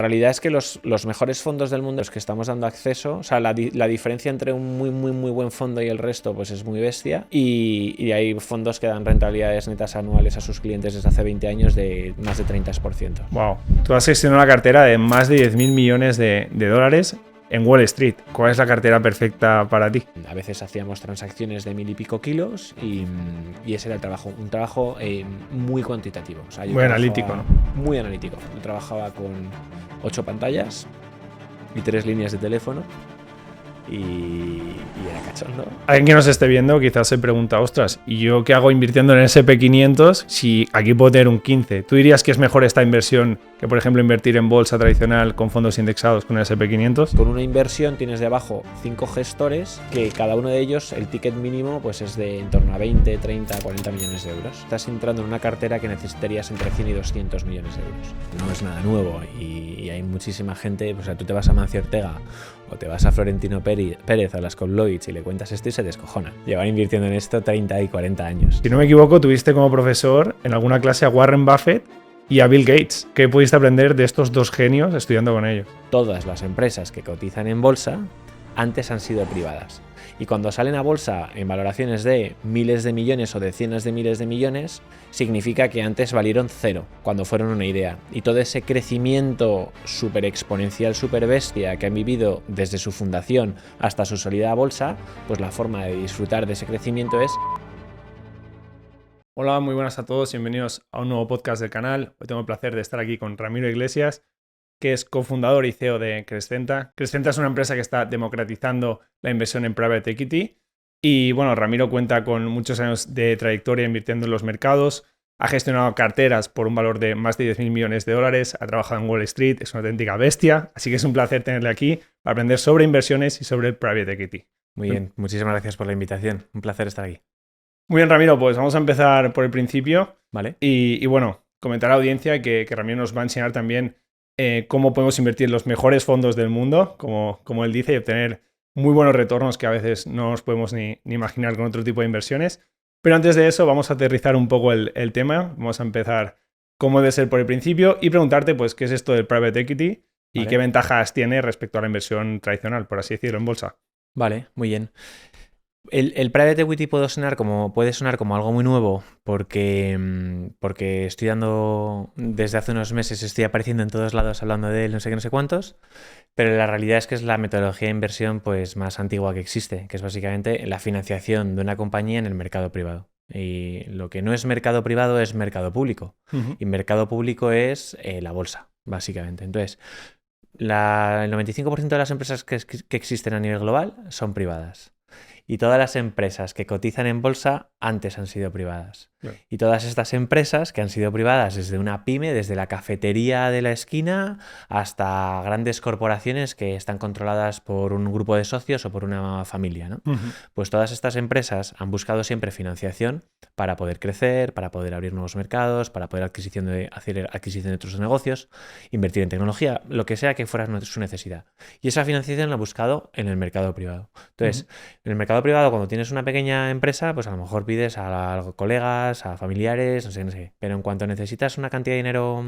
La realidad es que los mejores fondos del mundo, los que estamos dando acceso, o sea, la diferencia entre un muy buen fondo y el resto pues es muy bestia, y hay fondos que dan rentabilidades netas anuales a sus clientes desde hace 20 años de más de 30%. Wow. Tú has gestionado una cartera de más de 10.000 millones de dólares en Wall Street. ¿Cuál es la cartera perfecta para ti? A veces hacíamos transacciones de 1.000 y pico kilos y ese era el trabajo, un trabajo muy cuantitativo. O sea, muy analítico, ¿no? Muy analítico. Yo trabajaba con 8 pantallas y 3 líneas de teléfono y era cachondo. Alguien que nos esté viendo quizás se pregunta, ostras, ¿y yo qué hago invirtiendo en SP500 si aquí puedo tener un 15? ¿Tú dirías que es mejor esta inversión que, por ejemplo, invertir en bolsa tradicional con fondos indexados con el SP500? Con una inversión tienes debajo 5 gestores que cada uno de ellos, el ticket mínimo pues es de en torno a 20, 30, 40 millones de euros. Estás entrando en una cartera que necesitarías entre 100 y 200 millones de euros. No es nada nuevo y hay muchísima gente, o sea, tú te vas a Mancio Ortega o te vas a Florentino Pérez a las Lloyds y le cuentas esto y se descojona. Llevan invirtiendo en esto 30 y 40 años. Si no me equivoco, tuviste como profesor en alguna clase a Warren Buffett y a Bill Gates. ¿Qué pudiste aprender de estos dos genios estudiando con ellos? Todas las empresas que cotizan en bolsa antes han sido privadas. Y cuando salen a bolsa en valoraciones de miles de millones o decenas de miles de millones, significa que antes valieron cero, cuando fueron una idea. Y todo ese crecimiento súper exponencial, súper bestia que han vivido desde su fundación hasta su salida a bolsa, pues la forma de disfrutar de ese crecimiento es... Hola, muy buenas a todos, bienvenidos a un nuevo podcast del canal. Hoy tengo el placer de estar aquí con Ramiro Iglesias, que es cofundador y CEO de Crescenta. Crescenta es una empresa que está democratizando la inversión en private equity. Y bueno, Ramiro cuenta con muchos años de trayectoria invirtiendo en los mercados. Ha gestionado carteras por un valor de más de 10.000 millones de dólares. Ha trabajado en Wall Street. Es una auténtica bestia. Así que es un placer tenerle aquí para aprender sobre inversiones y sobre el private equity. Muy bien, muchísimas gracias por la invitación. Un placer estar aquí. Muy bien, Ramiro, pues vamos a empezar por el principio. Vale. Y bueno, comentar a la audiencia que Ramiro nos va a enseñar también cómo podemos invertir en los mejores fondos del mundo, como él dice, y obtener muy buenos retornos que a veces no nos podemos ni imaginar con otro tipo de inversiones. Pero antes de eso vamos a aterrizar un poco el tema. Vamos a empezar cómo debe ser por el principio y preguntarte pues qué es esto del private equity y qué ventajas tiene respecto a la inversión tradicional, por así decirlo, en bolsa. Vale, muy bien. El private equity puede sonar como algo muy nuevo porque estoy dando, desde hace unos meses estoy apareciendo en todos lados hablando de él, no sé qué, no sé cuántos, pero la realidad es que es la metodología de inversión pues más antigua que existe, que es básicamente la financiación de una compañía en el mercado privado. Y lo que no es mercado privado es mercado público. Y mercado público es la bolsa, básicamente. Entonces, el 95% de las empresas que existen a nivel global son privadas. Y todas las empresas que cotizan en bolsa antes han sido privadas. Claro. Y todas estas empresas que han sido privadas desde una pyme, desde la cafetería de la esquina, hasta grandes corporaciones que están controladas por un grupo de socios o por una familia, ¿no? Pues todas estas empresas han buscado siempre financiación para poder crecer, para poder abrir nuevos mercados, para poder hacer adquisición de otros negocios, invertir en tecnología, lo que sea que fuera su necesidad. Y esa financiación la han buscado en el mercado privado. Entonces, en el mercado privado, cuando tienes una pequeña empresa, pues a lo mejor pides a colegas, a familiares, no sé. Pero en cuanto necesitas una cantidad de dinero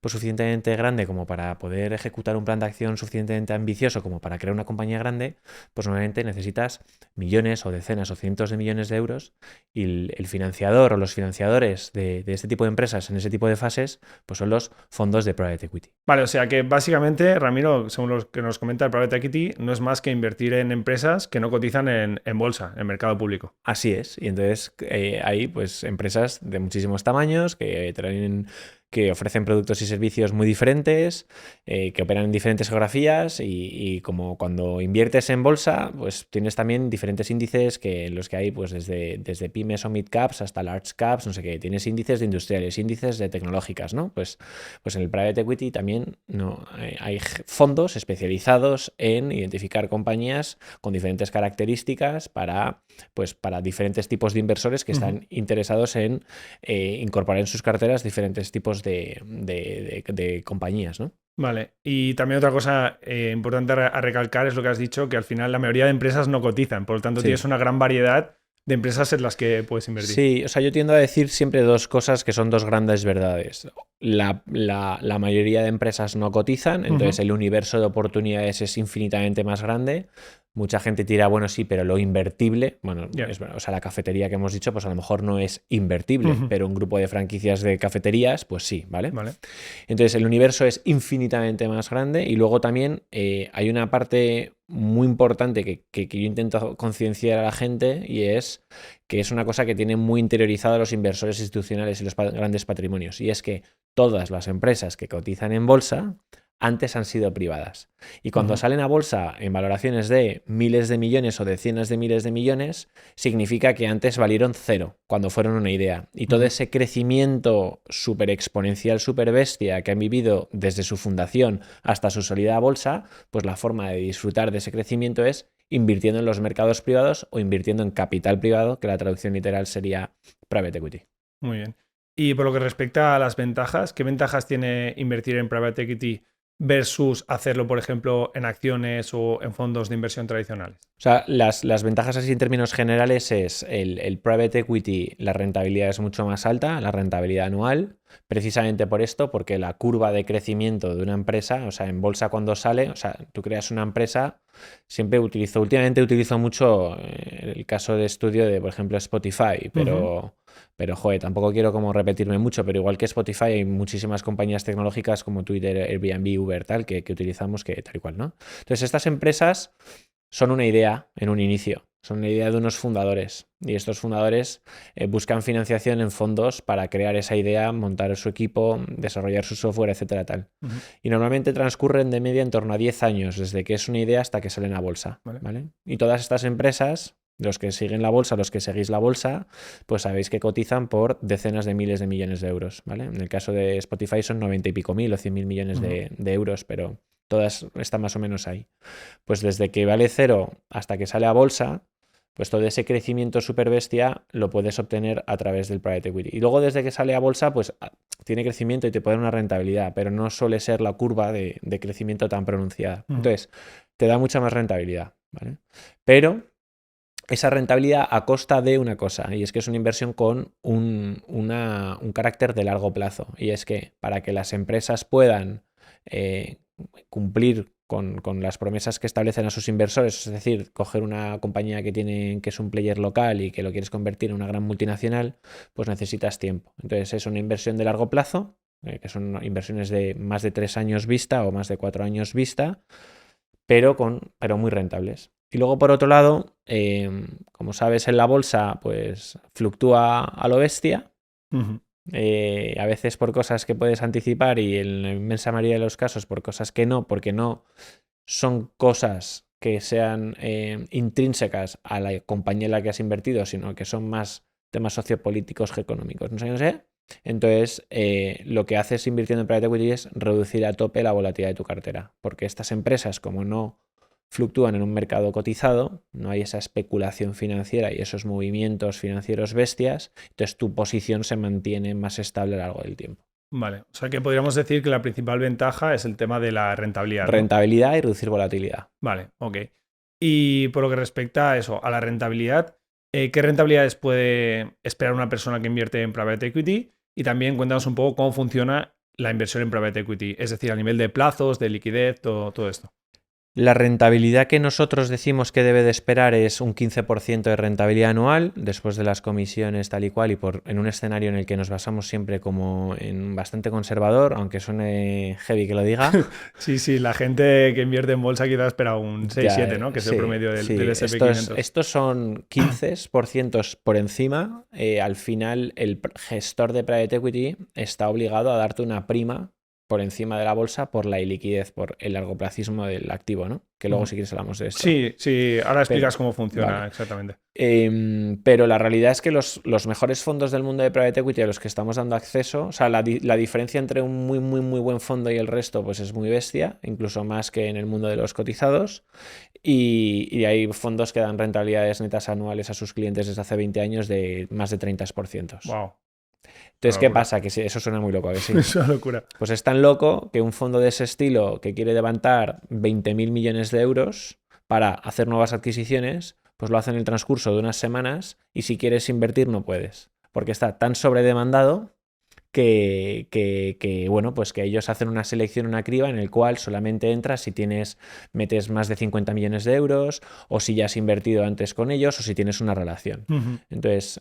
pues suficientemente grande como para poder ejecutar un plan de acción suficientemente ambicioso como para crear una compañía grande, pues normalmente necesitas millones o decenas o cientos de millones de euros y el financiador o los financiadores de este tipo de empresas en ese tipo de fases pues son los fondos de private equity. Vale, o sea que básicamente, Ramiro, según lo que nos comenta el private equity, no es más que invertir en empresas que no cotizan en bolsa, en mercado público. Así es, y entonces hay pues empresas de muchísimos tamaños que ofrecen productos y servicios muy diferentes, que operan en diferentes geografías y como cuando inviertes en bolsa, pues tienes también diferentes índices que los que hay pues desde pymes o mid caps hasta large caps, no sé qué, tienes índices de industriales, índices de tecnológicas, ¿no? Pues en el private equity también hay fondos especializados en identificar compañías con diferentes características para diferentes tipos de inversores que están interesados en incorporar en sus carteras diferentes tipos de compañías, ¿no? Vale, y también otra cosa importante a recalcar es lo que has dicho, que al final la mayoría de empresas no cotizan, por lo tanto Sí. tienes una gran variedad de empresas en las que puedes invertir. Sí, o sea, yo tiendo a decir siempre dos cosas que son dos grandes verdades. La mayoría de empresas no cotizan, entonces el universo de oportunidades es infinitamente más grande. Mucha gente tira, bueno, sí, pero lo invertible, bueno, o sea, la cafetería que hemos dicho, pues a lo mejor no es invertible, pero un grupo de franquicias de cafeterías, pues sí, ¿vale? Entonces el universo es infinitamente más grande y luego también hay una parte muy importante que yo intento concienciar a la gente y es que es una cosa que tienen muy interiorizado los inversores institucionales y los grandes patrimonios, y es que todas las empresas que cotizan en bolsa antes han sido privadas. Y cuando salen a bolsa en valoraciones de miles de millones o decenas de miles de millones, significa que antes valieron cero, cuando fueron una idea. Y todo ese crecimiento súper exponencial, súper bestia que han vivido desde su fundación hasta su salida a bolsa, pues la forma de disfrutar de ese crecimiento es invirtiendo en los mercados privados o invirtiendo en capital privado, que la traducción literal sería private equity. Muy bien. Y por lo que respecta a las ventajas, ¿qué ventajas tiene invertir en private equity versus hacerlo, por ejemplo, en acciones o en fondos de inversión tradicionales? O sea, las ventajas así en términos generales es el private equity, la rentabilidad es mucho más alta, la rentabilidad anual, precisamente por esto, porque la curva de crecimiento de una empresa, o sea, en bolsa cuando sale, o sea, tú creas una empresa, últimamente utilizo mucho el caso de estudio de, por ejemplo, Spotify, pero joder, tampoco quiero como repetirme mucho, pero igual que Spotify hay muchísimas compañías tecnológicas como Twitter, Airbnb, Uber, tal, que utilizamos que tal y cual, ¿no? Entonces, estas empresas son una idea en un inicio, son una idea de unos fundadores y estos fundadores buscan financiación en fondos para crear esa idea, montar su equipo, desarrollar su software, etcétera, tal. Y normalmente transcurren de media en torno a 10 años desde que es una idea hasta que salen a bolsa, ¿vale? Y todas estas empresas, los que siguen la bolsa, los que seguís la bolsa, pues sabéis que cotizan por decenas de miles de millones de euros, ¿vale? En el caso de Spotify son 90 y pico mil o 100.000 millones de euros, pero todas están más o menos ahí. Pues desde que vale cero hasta que sale a bolsa, pues todo ese crecimiento super bestia lo puedes obtener a través del private equity. Y luego desde que sale a bolsa, pues tiene crecimiento y te puede dar una rentabilidad, pero no suele ser la curva de crecimiento tan pronunciada. Entonces, te da mucha más rentabilidad, ¿vale? Pero esa rentabilidad a costa de una cosa, y es que es una inversión con un carácter de largo plazo. Y es que para que las empresas puedan cumplir con las promesas que establecen a sus inversores, es decir, coger una compañía que es un player local y que lo quieres convertir en una gran multinacional, pues necesitas tiempo. Entonces es una inversión de largo plazo, que son inversiones de más de 3 años vista o más de 4 años vista, pero muy rentables. Y luego, por otro lado, como sabes, en la bolsa pues fluctúa a lo bestia. A veces por cosas que puedes anticipar y en la inmensa mayoría de los casos por cosas que no, porque no son cosas que sean intrínsecas a la compañía en la que has invertido, sino que son más temas sociopolíticos que económicos. No sé. Entonces, lo que haces invirtiendo en private equity es reducir a tope la volatilidad de tu cartera, porque estas empresas, como no fluctúan en un mercado cotizado, no hay esa especulación financiera y esos movimientos financieros bestias, entonces tu posición se mantiene más estable a lo largo del tiempo. Vale, o sea que podríamos decir que la principal ventaja es el tema de la rentabilidad, ¿no? Rentabilidad y reducir volatilidad. Vale, ok. Y por lo que respecta a eso, a la rentabilidad, ¿qué rentabilidades puede esperar una persona que invierte en private equity? Y también cuéntanos un poco cómo funciona la inversión en private equity, es decir, a nivel de plazos, de liquidez, todo esto. La rentabilidad que nosotros decimos que debe de esperar es un 15% de rentabilidad anual, después de las comisiones tal y cual, y en un escenario en el que nos basamos siempre como en bastante conservador, aunque suene heavy que lo diga. Sí, la gente que invierte en bolsa quizás espera un 6-7, ¿no? Que es el promedio del SP500. Estos son 15% por encima. Al final, el gestor de private equity está obligado a darte una prima por encima de la bolsa por la iliquidez, por el largoplacismo del activo, ¿no? Que luego si quieres hablamos de esto. Sí, ahora explicas cómo funciona exactamente. Pero la realidad es que los mejores fondos del mundo de private equity a los que estamos dando acceso, o sea, la diferencia entre un muy buen fondo y el resto pues es muy bestia, incluso más que en el mundo de los cotizados, y hay fondos que dan rentabilidades netas anuales a sus clientes desde hace 20 años de más de 30%. Wow. Entonces, ¿qué pasa? Que eso suena muy loco, ¿a que sí? Es una locura. Pues es tan loco que un fondo de ese estilo que quiere levantar 20.000 millones de euros para hacer nuevas adquisiciones, pues lo hacen en el transcurso de unas semanas y si quieres invertir no puedes, porque está tan sobredemandado bueno, pues que ellos hacen una selección, una criba en el cual solamente entras si metes más de 50 millones de euros o si ya has invertido antes con ellos o si tienes una relación. Entonces,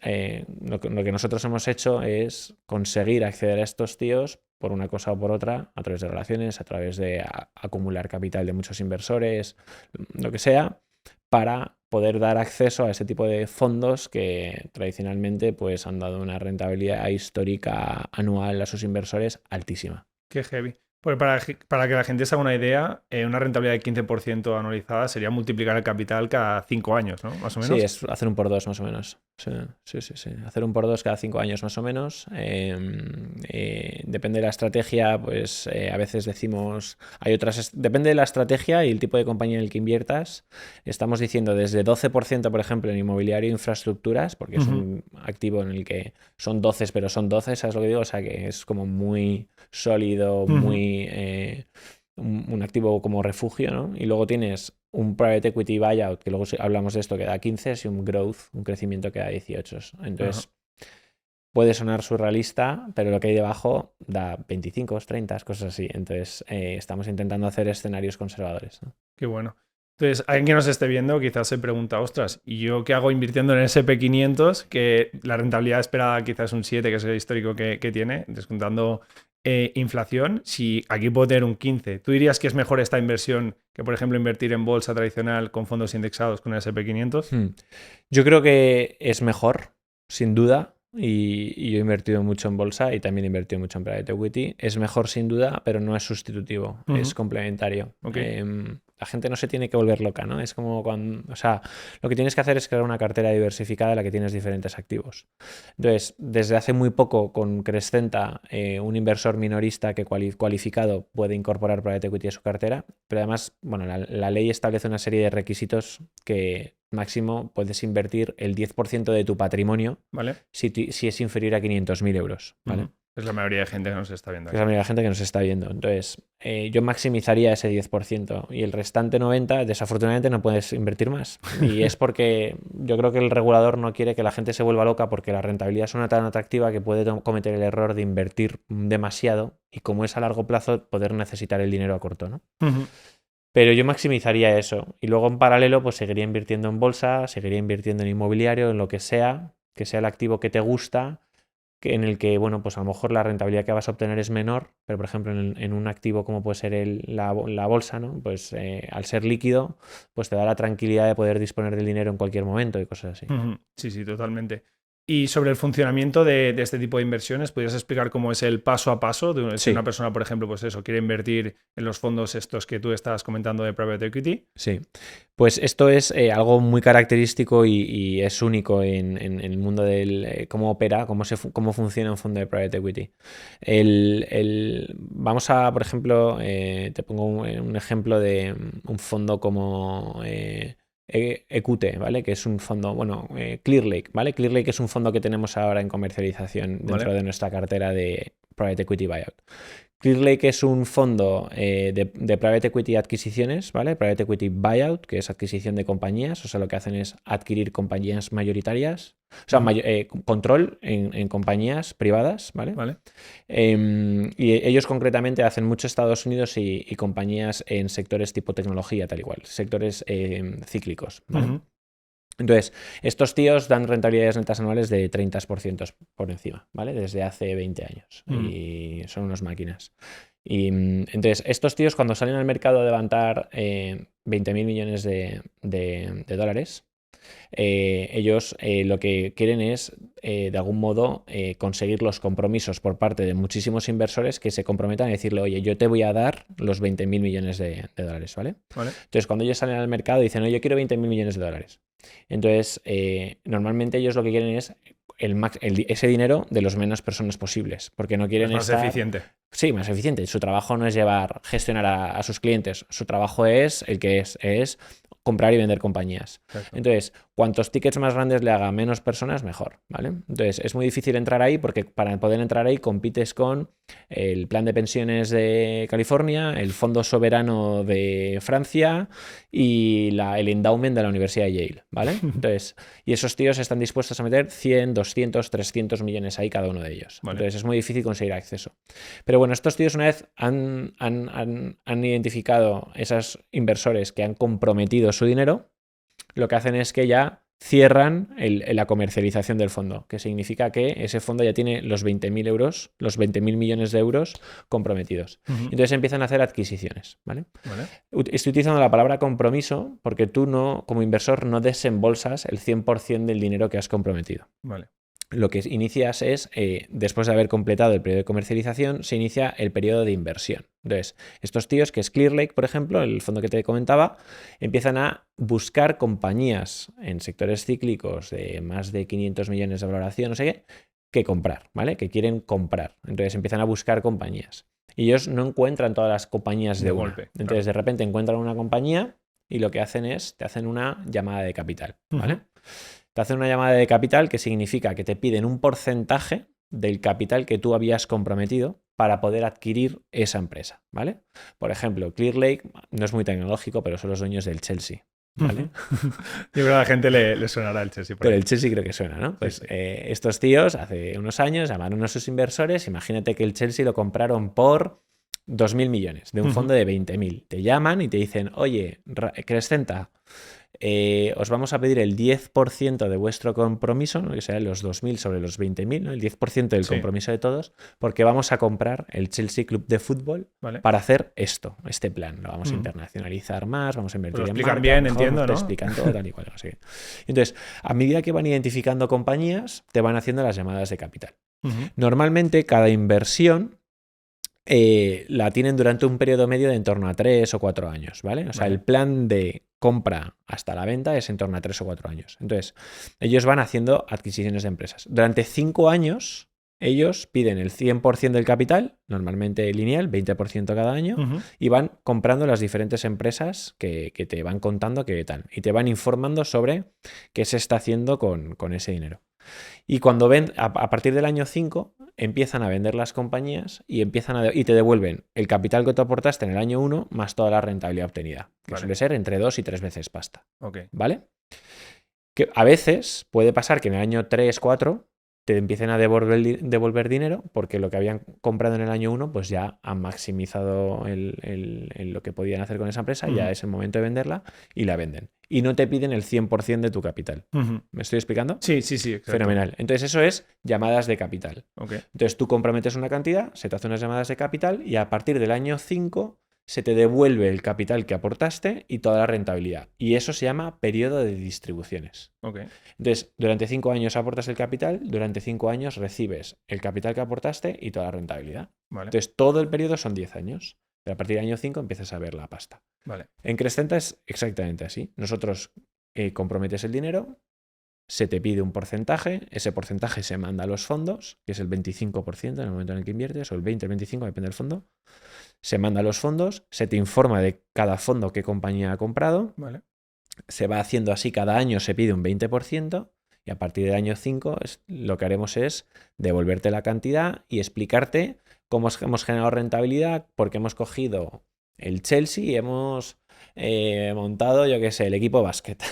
lo que nosotros hemos hecho es conseguir acceder a estos tíos por una cosa o por otra, a través de relaciones, a través de acumular capital de muchos inversores, lo que sea, para poder dar acceso a ese tipo de fondos que tradicionalmente pues, han dado una rentabilidad histórica anual a sus inversores altísima. Qué heavy. Pues para que la gente se haga una idea, una rentabilidad del 15% anualizada sería multiplicar el capital cada 5 años, ¿no? Más o menos. Sí, es hacer un por dos más o menos. Sí. Hacer un por dos cada 5 años más o menos. Depende de la estrategia, pues a veces decimos, depende de la estrategia y el tipo de compañía en el que inviertas. Estamos diciendo desde 12%, por ejemplo, en inmobiliario e infraestructuras, porque es un activo en el que son 12, pero son 12, ¿sabes lo que digo? O sea, que es como muy sólido, muy... un activo como refugio, ¿no? Y luego tienes un private equity buyout, que luego hablamos de esto, que da 15, y un growth, un crecimiento que da 18. Entonces, puede sonar surrealista, pero lo que hay debajo da 25, 30, cosas así. Entonces, estamos intentando hacer escenarios conservadores, ¿no? Qué bueno. Entonces, alguien que nos esté viendo quizás se pregunta, ostras, ¿y yo qué hago invirtiendo en el SP500? Que la rentabilidad esperada quizás es un 7, que es el histórico que tiene, descontando inflación. Si aquí puedo tener un 15, ¿tú dirías que es mejor esta inversión que, por ejemplo, invertir en bolsa tradicional con fondos indexados con el SP500? Yo creo que es mejor, sin duda. Y yo he invertido mucho en bolsa y también he invertido mucho en private equity. Es mejor sin duda, pero no es sustitutivo, es complementario. La gente no se tiene que volver loca, ¿no? Es como cuando, o sea, lo que tienes que hacer es crear una cartera diversificada en la que tienes diferentes activos. Entonces, desde hace muy poco con Crescenta, un inversor minorista que cualificado puede incorporar private equity a su cartera, pero además, bueno, la ley establece una serie de requisitos que máximo puedes invertir el 10% de tu patrimonio, ¿vale? Si es inferior a 500.000 euros, ¿vale? Es la mayoría de gente que nos está viendo. Es la mayoría de gente que nos está viendo. Entonces, yo maximizaría ese 10% y el restante 90%, desafortunadamente, no puedes invertir más. Y es porque yo creo que el regulador no quiere que la gente se vuelva loca porque la rentabilidad es una tan atractiva que puede cometer el error de invertir demasiado y como es a largo plazo, poder necesitar el dinero a corto, ¿no? Pero yo maximizaría eso. Y luego en paralelo, pues seguiría invirtiendo en bolsa, seguiría invirtiendo en inmobiliario, en lo que sea el activo que te gusta, en el que, bueno, pues a lo mejor la rentabilidad que vas a obtener es menor, pero por ejemplo en un activo como puede ser la bolsa, ¿no? Pues al ser líquido, pues te da la tranquilidad de poder disponer del dinero en cualquier momento y cosas así. Sí, totalmente. Y sobre el funcionamiento de este tipo de inversiones, ¿podrías explicar cómo es el paso a paso de si una persona, por ejemplo, pues eso, quiere invertir en los fondos estos que tú estás comentando de private equity? Sí, pues esto es algo muy característico y es único en el mundo del cómo opera, cómo funciona un fondo de private equity. Vamos a, por ejemplo, te pongo un ejemplo de un fondo como... EQT, ¿vale? Que es un fondo, bueno, Clearlake, ¿vale? Clearlake es un fondo que tenemos ahora en comercialización dentro de nuestra cartera de Private Equity Buyout. Clearlake es un fondo de Private Equity adquisiciones, ¿vale? Private Equity Buyout, que es adquisición de compañías, o sea, lo que hacen es adquirir compañías mayoritarias, o sea, control en compañías privadas, ¿vale? Y ellos concretamente hacen mucho Estados Unidos y compañías en sectores tipo tecnología, tal igual, sectores cíclicos, ¿vale? Entonces, estos tíos dan rentabilidades netas anuales de 30% por encima, ¿vale? Desde hace 20 años. Y son unas máquinas. Y entonces, estos tíos cuando salen al mercado a levantar 20.000 millones de dólares, ellos lo que quieren es, de algún modo, conseguir los compromisos por parte de muchísimos inversores que se comprometan a decirle, oye, yo te voy a dar los 20.000 millones de dólares, ¿vale? Entonces, cuando ellos salen al mercado dicen, oye, yo quiero 20.000 millones de dólares. Entonces, normalmente ellos lo que quieren es ese dinero de las menos personas posibles, porque no quieren más eficiente. Sí, más eficiente. Su trabajo no es gestionar a sus clientes, su trabajo es comprar y vender compañías. Exacto. Entonces, cuantos tickets más grandes le haga a menos personas, mejor, ¿vale? Entonces, es muy difícil entrar ahí porque para poder entrar ahí compites con el plan de pensiones de California, el Fondo Soberano de Francia y el endowment de la Universidad de Yale, ¿vale? Entonces, y esos tíos están dispuestos a meter 100, 200, 300 millones ahí cada uno de ellos. Vale. Entonces, es muy difícil conseguir acceso. Pero bueno, estos tíos una vez han identificado esos inversores que han comprometido su dinero, lo que hacen es que ya cierran la comercialización del fondo, que significa que ese fondo ya tiene los 20.000 euros, los 20.000 millones de euros comprometidos. Entonces empiezan a hacer adquisiciones, ¿vale? Estoy utilizando la palabra compromiso porque tú no, como inversor, no desembolsas el 100% del dinero que has comprometido. Vale. Lo que inicias es, después de haber completado el periodo de comercialización, se inicia el periodo de inversión. Entonces, estos tíos, que es Clearlake, por ejemplo, el fondo que te comentaba, empiezan a buscar compañías en sectores cíclicos de más de 500 millones de valoración, no sé qué, que comprar, ¿vale? Que quieren comprar. Entonces empiezan a buscar compañías. Y ellos no encuentran todas las compañías de golpe. Entonces, de repente encuentran una compañía y lo que hacen es, te hacen una llamada de capital, ¿vale? Te hacen una llamada de capital que significa que te piden un porcentaje del capital que tú habías comprometido para poder adquirir esa empresa, ¿vale? Por ejemplo, Clearlake no es muy tecnológico, pero son los dueños del Chelsea, ¿vale? Yo creo que a la gente le sonará el Chelsea. Pero el Chelsea creo que suena, ¿no? Pues sí. Estos tíos hace unos años llamaron a sus inversores. Imagínate que el Chelsea lo compraron por 2.000 millones de un fondo de 20.000. Te llaman y te dicen, oye, Crescenta, os vamos a pedir el 10% de vuestro compromiso, ¿no? Que será los 2.000 sobre los 20.000, ¿no? El 10% del compromiso de todos, porque vamos a comprar el Chelsea Club de Fútbol para hacer este plan. Lo vamos a internacionalizar más, vamos a invertir en marca. Bien, mejor, entiendo, ¿no? Te explican todo, tal y cual. Así. Entonces, a medida que van identificando compañías, te van haciendo las llamadas de capital. Normalmente, cada inversión la tienen durante un periodo medio de en torno a 3 o 4 años, ¿vale? O sea, el plan de compra hasta la venta es en torno a 3 o 4 años. Entonces, ellos van haciendo adquisiciones de empresas. Durante 5 años, ellos piden el 100% del capital, normalmente lineal, 20% cada año, y van comprando las diferentes empresas que te van contando qué tal. Y te van informando sobre qué se está haciendo con ese dinero. Y cuando ven, a partir del año 5, empiezan a vender las compañías y y te devuelven el capital que tú aportaste en el año 1 más toda la rentabilidad obtenida, que suele ser entre 2 y 3 veces pasta. ¿Vale? Que a veces puede pasar que en el año 3, 4 te empiecen a devolver dinero porque lo que habían comprado en el año 1 pues ya han maximizado lo que podían hacer con esa empresa, ya es el momento de venderla y la venden. Y no te piden el 100% de tu capital. ¿Me estoy explicando? Sí, exacto. Fenomenal. Entonces eso es llamadas de capital. Entonces tú comprometes una cantidad, se te hacen unas llamadas de capital y a partir del año 5 se te devuelve el capital que aportaste y toda la rentabilidad. Y eso se llama periodo de distribuciones. Entonces, durante 5 años aportas el capital, durante 5 años recibes el capital que aportaste y toda la rentabilidad. Entonces, todo el periodo son 10 años. Pero a partir del año 5 empiezas a ver la pasta. En Crescenta es exactamente así. Nosotros comprometes el dinero, se te pide un porcentaje, ese porcentaje se manda a los fondos, que es el 25% en el momento en el que inviertes, o el 20, el 25, depende del fondo. Se manda a los fondos, se te informa de cada fondo qué compañía ha comprado, se va haciendo así cada año, se pide un 20%, y a partir del año 5 lo que haremos es devolverte la cantidad y explicarte cómo hemos generado rentabilidad, porque hemos cogido el Chelsea y hemos montado, yo qué sé, el equipo básquet,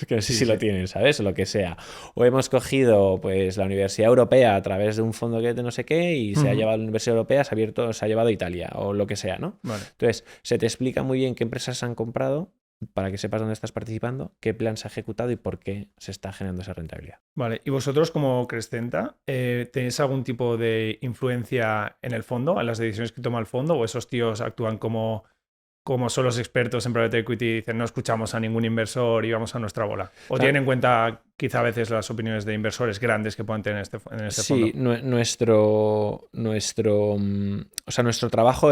que no sé si lo tienen, ¿sabes? O lo que sea. O hemos cogido pues la Universidad Europea a través de un fondo que de no sé qué y se ha llevado a la Universidad Europea, se ha llevado a Italia o lo que sea, ¿no? Entonces, se te explica muy bien qué empresas han comprado para que sepas dónde estás participando, qué plan se ha ejecutado y por qué se está generando esa rentabilidad. Vale, y vosotros como Crescenta, ¿tenéis algún tipo de influencia en el fondo, en las decisiones que toma el fondo, o esos tíos actúan como son los expertos en private equity y dicen no escuchamos a ningún inversor y vamos a nuestra bola? ¿O tienen en cuenta quizá a veces las opiniones de inversores grandes que puedan tener en este fondo? Sí, nuestro trabajo,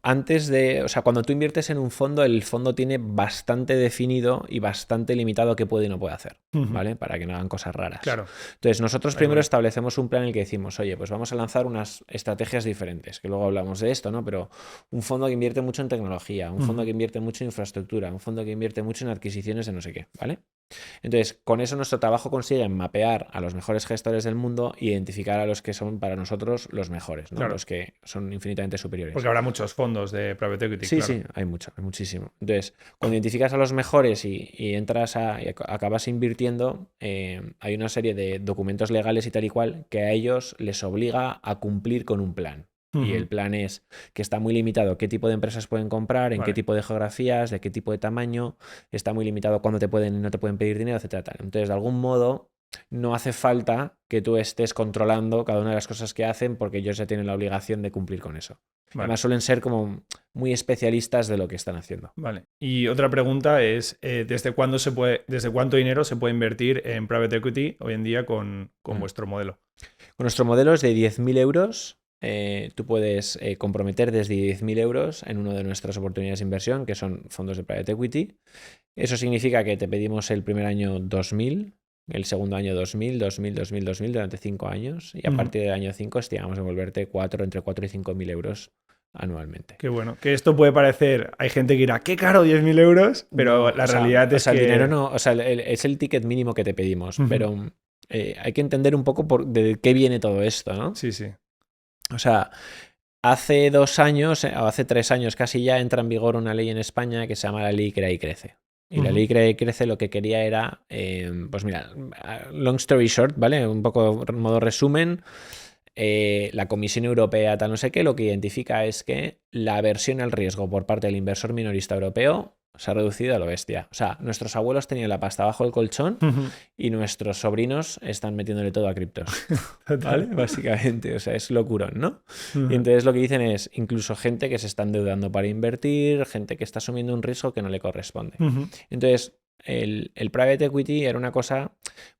antes de, o sea, cuando tú inviertes en un fondo, el fondo tiene bastante definido y bastante limitado qué puede y no puede hacer, ¿vale? Para que no hagan cosas raras. Claro. Entonces, nosotros primero establecemos un plan en el que decimos, oye, pues vamos a lanzar unas estrategias diferentes, que luego hablamos de esto, ¿no? Pero un fondo que invierte mucho en tecnología, un fondo que invierte mucho en infraestructura, un fondo que invierte mucho en adquisiciones de no sé qué, ¿vale? Entonces, con eso nuestro trabajo consigue mapear a los mejores gestores del mundo e identificar a los que son para nosotros los mejores, ¿no? Claro. Los que son infinitamente superiores. Porque habrá muchos fondos de private equity, Sí, claro. sí, hay mucho, hay muchísimo. Entonces, cuando identificas a los mejores y entras y acabas invirtiendo, hay una serie de documentos legales y tal y cual que a ellos les obliga a cumplir con un plan. Y el plan es que está muy limitado qué tipo de empresas pueden comprar, en qué tipo de geografías, de qué tipo de tamaño, está muy limitado cuándo te pueden y no te pueden pedir dinero, etcétera, tal. Entonces, de algún modo, no hace falta que tú estés controlando cada una de las cosas que hacen porque ellos ya tienen la obligación de cumplir con eso. Vale. Además, suelen ser como muy especialistas de lo que están haciendo. Vale. Y otra pregunta es, ¿desde cuánto dinero se puede invertir en private equity hoy en día con vuestro modelo? Con nuestro modelo es de 10.000 euros. Tú puedes comprometer desde 10.000 euros en una de nuestras oportunidades de inversión, que son fondos de private equity. Eso significa que te pedimos el primer año 2.000, el segundo año 2.000, 2.000, 2.000, 2.000 durante 5 años. Y a partir del año 5 estimamos devolverte entre 4 y 5.000 euros anualmente. Qué bueno. Que esto puede parecer, hay gente que dirá, qué caro 10.000 euros, pero la realidad es que... el dinero no, es el ticket mínimo que te pedimos, pero hay que entender un poco de qué viene todo esto, ¿no? Sí, sí. O sea, hace 2 años, o hace 3 años casi ya entra en vigor una ley en España que se llama la Ley Crea y Crece. Y la Ley Crea y Crece lo que quería era, pues mira, long story short, ¿vale? Un poco modo resumen. La Comisión Europea, tal no sé qué, lo que identifica es que la aversión al riesgo por parte del inversor minorista europeo se ha reducido a lo bestia. O sea, nuestros abuelos tenían la pasta bajo el colchón y nuestros sobrinos están metiéndole todo a criptos. ¿Vale? Básicamente, o sea, es locurón, ¿no? Y entonces lo que dicen es incluso gente que se está endeudando para invertir, gente que está asumiendo un riesgo que no le corresponde. Entonces, el private equity era una cosa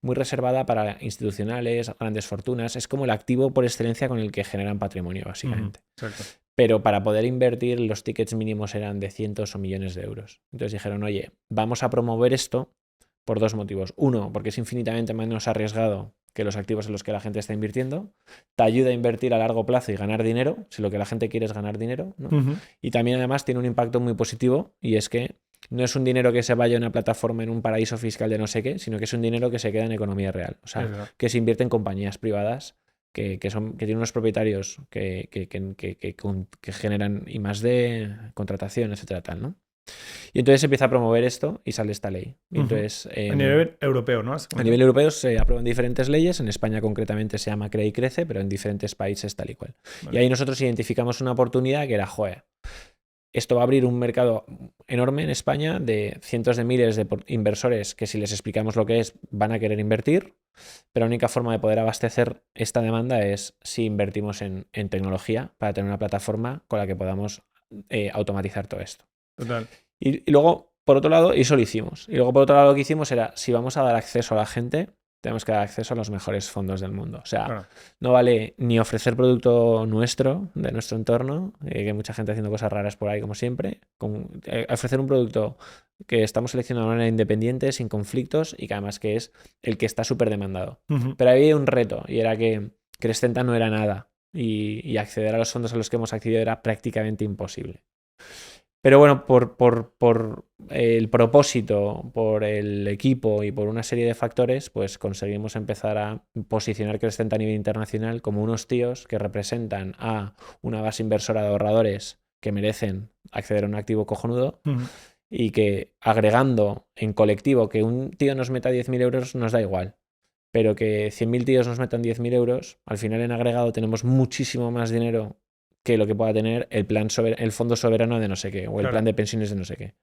muy reservada para institucionales, grandes fortunas. Es como el activo por excelencia con el que generan patrimonio, básicamente. Exacto. Pero para poder invertir, los tickets mínimos eran de cientos o millones de euros. Entonces dijeron, oye, vamos a promover esto por 2 motivos. Uno, porque es infinitamente menos arriesgado que los activos en los que la gente está invirtiendo. Te ayuda a invertir a largo plazo y ganar dinero, si lo que la gente quiere es ganar dinero, ¿no? Y también además tiene un impacto muy positivo, y es que no es un dinero que se vaya a una plataforma en un paraíso fiscal de no sé qué, sino que es un dinero que se queda en economía real. O sea, que se invierte en compañías privadas que tienen unos propietarios que generan I+D, contratación, etcétera, tal, ¿no? Y entonces se empieza a promover esto y sale esta ley. Y entonces, a nivel europeo, ¿no? A nivel europeo se aprueban diferentes leyes. En España concretamente se llama Crea y Crece, pero en diferentes países tal y cual. Vale. Y ahí nosotros identificamos una oportunidad que era, joder, esto va a abrir un mercado enorme en España de cientos de miles de inversores que, si les explicamos lo que es, van a querer invertir, pero la única forma de poder abastecer esta demanda es si invertimos en tecnología para tener una plataforma con la que podamos automatizar todo esto. Total. Y luego, por otro lado, y eso lo hicimos. Y luego, por otro lado, lo que hicimos era, si vamos a dar acceso a la gente, tenemos que dar acceso a los mejores fondos del mundo. O sea, no vale ni ofrecer producto nuestro, de nuestro entorno, que hay mucha gente haciendo cosas raras por ahí, como siempre. Ofrecer un producto que estamos seleccionando de manera independiente, sin conflictos, y que además que es el que está súper demandado. Pero había un reto, y era que Crescenta no era nada. Y acceder a los fondos a los que hemos accedido era prácticamente imposible. Pero bueno, por el propósito, por el equipo y por una serie de factores, pues conseguimos empezar a posicionar Crescenta a nivel internacional como unos tíos que representan a una base inversora de ahorradores que merecen acceder a un activo cojonudo y que, agregando en colectivo, que un tío nos meta 10.000 euros nos da igual, pero que 100.000 tíos nos metan 10.000 euros, al final en agregado tenemos muchísimo más dinero que lo que pueda tener el fondo soberano de no sé qué, o el plan de pensiones de no sé qué.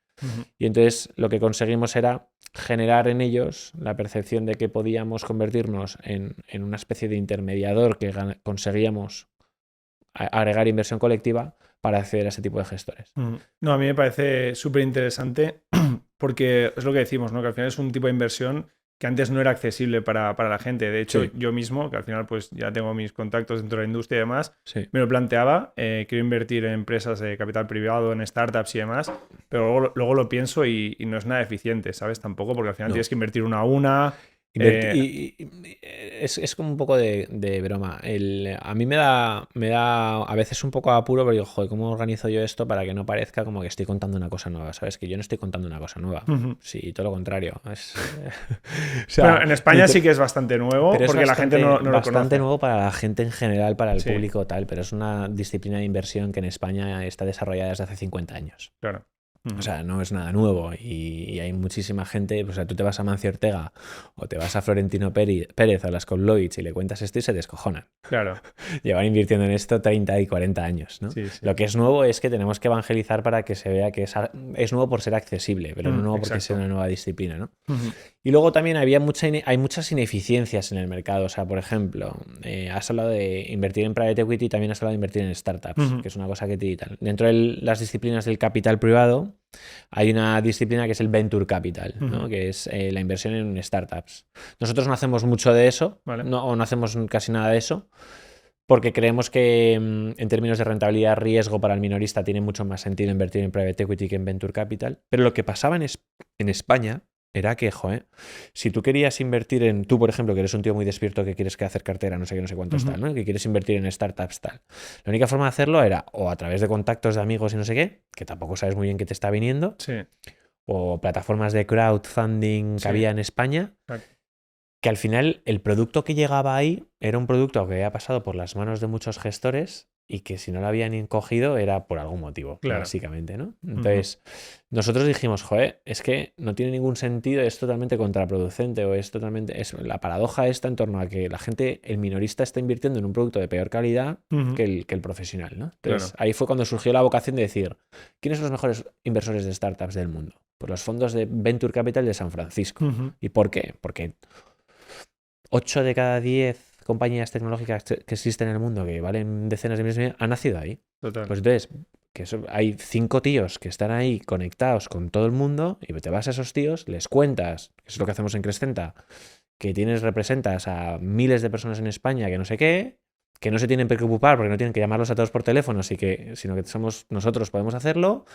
Y entonces lo que conseguimos era generar en ellos la percepción de que podíamos convertirnos en una especie de intermediador que conseguíamos agregar inversión colectiva para acceder a ese tipo de gestores. No, a mí me parece súper interesante porque es lo que decimos, ¿no? Que al final es un tipo de inversión que antes no era accesible para la gente. De hecho, yo mismo, que al final pues ya tengo mis contactos dentro de la industria y demás, me lo planteaba, quiero invertir en empresas de capital privado, en startups y demás, pero luego lo pienso y no es nada eficiente, ¿sabes? Tampoco, porque al final tienes que invertir una a una Es como un poco de broma. A mí me da a veces un poco apuro, pero digo, joder, ¿cómo organizo yo esto para que no parezca como que estoy contando una cosa nueva? ¿Sabes? Que yo no estoy contando una cosa nueva. Sí, todo lo contrario. O sea, bueno, en España sí que es bastante nuevo, pero porque la gente no lo conoce. Bastante nuevo para la gente en general, para el público tal, pero es una disciplina de inversión que en España está desarrollada desde hace 50 años. Claro. O sea, no es nada nuevo y hay muchísima gente. O sea, tú te vas a Mancio Ortega o te vas a Florentino Pérez o a las Lloyds y le cuentas esto y se descojonan. Claro. Llevan invirtiendo en esto 30 y 40 años, ¿no? Sí. Lo que es nuevo es que tenemos que evangelizar para que se vea que es nuevo por ser accesible, pero no nuevo porque sea una nueva disciplina, ¿no? Y luego también hay muchas ineficiencias en el mercado. O sea, por ejemplo, has hablado de invertir en private equity y también has hablado de invertir en startups, que es una cosa que te tal. Dentro de las disciplinas del capital privado hay una disciplina que es el venture capital, ¿no? Que es la inversión en startups. Nosotros no hacemos mucho de eso, vale. no hacemos casi nada de eso, porque creemos que en términos de rentabilidad riesgo para el minorista tiene mucho más sentido invertir en private equity que en venture capital. Pero lo que pasaba en España era que, joder, si tú querías invertir tú, por ejemplo, que eres un tío muy despierto que quieres hacer cartera, no sé qué, no sé cuántos tal, ¿no? Que quieres invertir en startups tal. La única forma de hacerlo era o a través de contactos de amigos y no sé qué, que tampoco sabes muy bien qué te está viniendo, o plataformas de crowdfunding que había en España, que al final el producto que llegaba ahí era un producto que había pasado por las manos de muchos gestores y que si no lo habían cogido era por algún motivo, básicamente, ¿no? Entonces, nosotros dijimos, joder, es que no tiene ningún sentido, es totalmente contraproducente o es la paradoja está en torno a que la gente, el minorista está invirtiendo en un producto de peor calidad que el profesional, ¿no? Entonces, ahí fue cuando surgió la vocación de decir, ¿quiénes son los mejores inversores de startups del mundo? Pues los fondos de Venture Capital de San Francisco. ¿Y por qué? Porque 8 de cada 10 compañías tecnológicas que existen en el mundo que valen decenas de millones de millones han nacido ahí. Total. Pues entonces, hay 5 tíos que están ahí conectados con todo el mundo y te vas a esos tíos, les cuentas, que es lo que hacemos en Crescenta, que representas a miles de personas en España que no sé qué, que no se tienen que preocupar porque no tienen que llamarlos a todos por teléfono, sino que nosotros podemos hacerlo.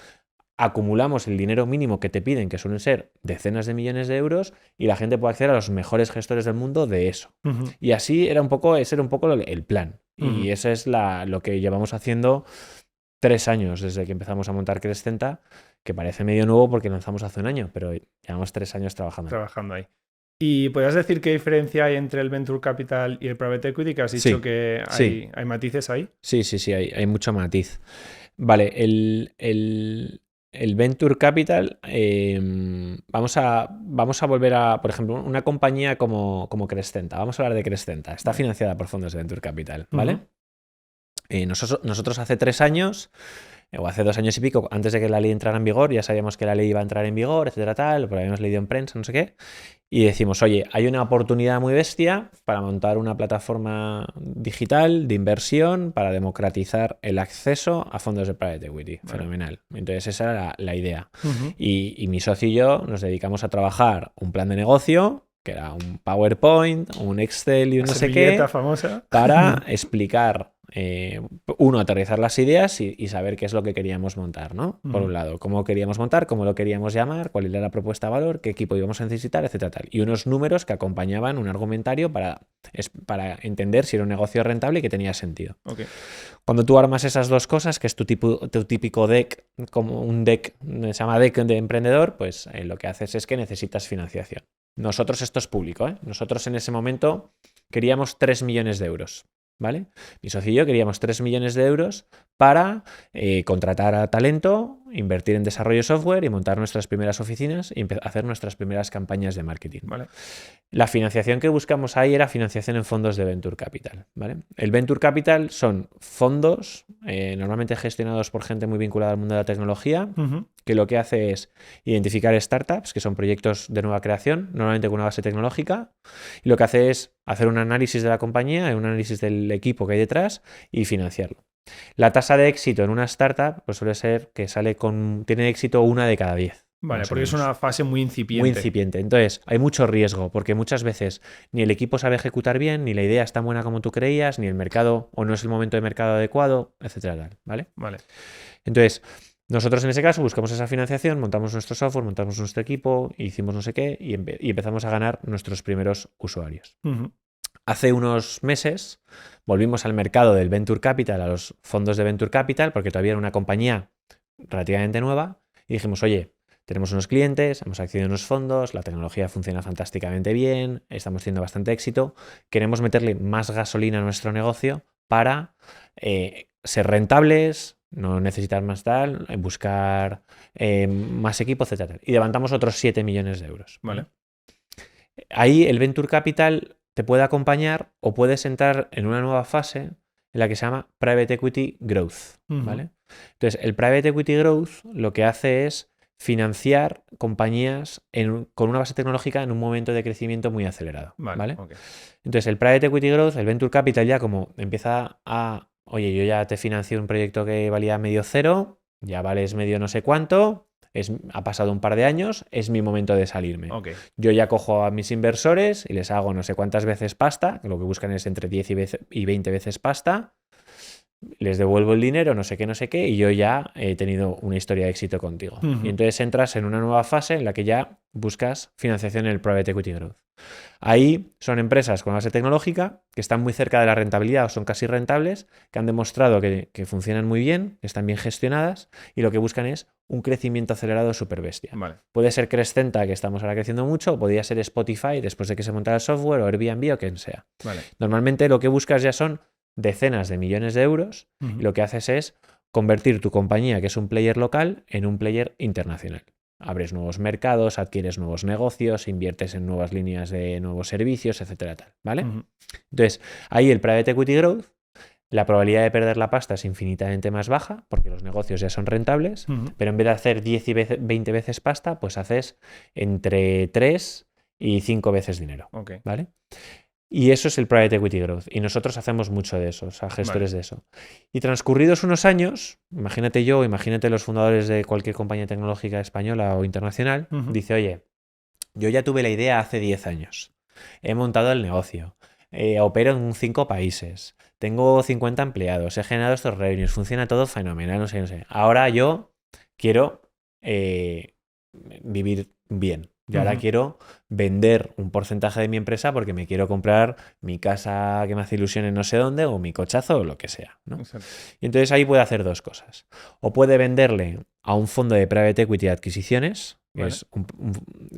Acumulamos el dinero mínimo que te piden, que suelen ser decenas de millones de euros, y la gente puede acceder a los mejores gestores del mundo de eso. Y así ese era un poco el plan. Y eso es lo que llevamos haciendo 3 años desde que empezamos a montar Crescenta, que parece medio nuevo porque lanzamos hace un año, pero llevamos 3 años trabajando ahí. ¿Y podrías decir qué diferencia hay entre el Venture Capital y el Private Equity? Que has dicho que hay matices ahí. Sí, hay mucho matiz. Vale, el Venture Capital, vamos a volver a, por ejemplo, una compañía como Crescenta. Vamos a hablar de Crescenta. Está financiada por fondos de Venture Capital, ¿vale? Nosotros hace 3 años, o hace 2 años y pico, antes de que la ley entrara en vigor, ya sabíamos que la ley iba a entrar en vigor, etcétera, tal, lo habíamos leído en prensa, no sé qué, y decimos, oye, hay una oportunidad muy bestia para montar una plataforma digital de inversión para democratizar el acceso a fondos de private equity. Vale. Fenomenal. Entonces esa era la idea. Y mi socio y yo nos dedicamos a trabajar un plan de negocio, que era un PowerPoint, un Excel y un no sé qué, famosa, para explicar, aterrizar las ideas y saber qué es lo que queríamos montar, ¿no? Por un lado, cómo queríamos montar, cómo lo queríamos llamar, cuál era la propuesta de valor, qué equipo íbamos a necesitar, etcétera, tal. Y unos números que acompañaban un argumentario para entender si era un negocio rentable y que tenía sentido. Okay. Cuando tú armas esas dos cosas, que es tu típico deck, como un deck, se llama deck de emprendedor, pues lo que haces es que necesitas financiación. Nosotros, esto es público, ¿eh? Nosotros en ese momento queríamos 3 millones de euros, ¿vale? Mi socio y yo queríamos 3 millones de euros para contratar a talento, invertir en desarrollo de software y montar nuestras primeras oficinas y hacer nuestras primeras campañas de marketing. Vale. La financiación que buscamos ahí era financiación en fondos de Venture Capital, ¿vale? El Venture Capital son fondos normalmente gestionados por gente muy vinculada al mundo de la tecnología, que lo que hace es identificar startups, que son proyectos de nueva creación, normalmente con una base tecnológica, y lo que hace es hacer un análisis de la compañía, un análisis del equipo que hay detrás y financiarlo. La tasa de éxito en una startup pues suele ser que tiene éxito 1 de cada 10. Vale, porque es una fase muy incipiente. Muy incipiente. Entonces, hay mucho riesgo, porque muchas veces ni el equipo sabe ejecutar bien, ni la idea es tan buena como tú creías, ni el mercado, o no es el momento de mercado adecuado, etcétera, ¿vale? Vale. Entonces, Nosotros en ese caso buscamos esa financiación, montamos nuestro software, montamos nuestro equipo, hicimos no sé qué y empezamos a ganar nuestros primeros usuarios. Hace unos meses volvimos al mercado del Venture Capital, a los fondos de Venture Capital, porque todavía era una compañía relativamente nueva y dijimos, oye, tenemos unos clientes, hemos accedido a unos fondos, la tecnología funciona fantásticamente bien, estamos teniendo bastante éxito, queremos meterle más gasolina a nuestro negocio para ser rentables, no necesitar más tal, buscar más equipos, etc. Y levantamos otros 7 millones de euros. Vale. Ahí el Venture Capital te puede acompañar o puedes entrar en una nueva fase en la que se llama Private Equity Growth. ¿Vale? Entonces, el Private Equity Growth lo que hace es financiar compañías con una base tecnológica en un momento de crecimiento muy acelerado. ¿Vale? Okay. Entonces, el Private Equity Growth, el Venture Capital ya como empieza a, oye, yo ya te financié un proyecto que valía medio cero, ya vales medio no sé cuánto, ha pasado un par de años, es mi momento de salirme. Okay. Yo ya cojo a mis inversores y les hago no sé cuántas veces pasta, que lo que buscan es entre 10 y 20 veces pasta, les devuelvo el dinero, no sé qué, y yo ya he tenido una historia de éxito contigo. Y entonces entras en una nueva fase en la que ya buscas financiación en el Private Equity Growth. Ahí son empresas con base tecnológica que están muy cerca de la rentabilidad o son casi rentables, que han demostrado que funcionan muy bien, que están bien gestionadas y lo que buscan es un crecimiento acelerado súper bestia. Vale. Puede ser Crescenta, que estamos ahora creciendo mucho, o podría ser Spotify después de que se montara el software, o Airbnb o quien sea. Vale. Normalmente lo que buscas ya son decenas de millones de euros y lo que haces es convertir tu compañía, que es un player local, en un player internacional. Abres nuevos mercados, adquieres nuevos negocios, inviertes en nuevas líneas de nuevos servicios, etcétera, tal, ¿vale? Entonces, ahí el Private Equity Growth, la probabilidad de perder la pasta es infinitamente más baja porque los negocios ya son rentables, pero en vez de hacer 10 y 20 veces pasta, pues haces entre 3 y 5 veces dinero, Okay. ¿vale? Y eso es el Private Equity Growth. Y nosotros hacemos mucho de eso, o sea, gestores de eso. Y transcurridos unos años, imagínate los fundadores de cualquier compañía tecnológica española o internacional, dice, oye, yo ya tuve la idea hace 10 años. He montado el negocio. Opero en 5 países. Tengo 50 empleados. He generado estos revenues. Funciona todo fenomenal, no sé. Ahora yo quiero vivir bien. Yo ahora quiero vender un porcentaje de mi empresa porque me quiero comprar mi casa que me hace ilusión en no sé dónde o mi cochazo o lo que sea, ¿no? Y entonces ahí puede hacer dos cosas. O puede venderle a un fondo de private equity de adquisiciones, que es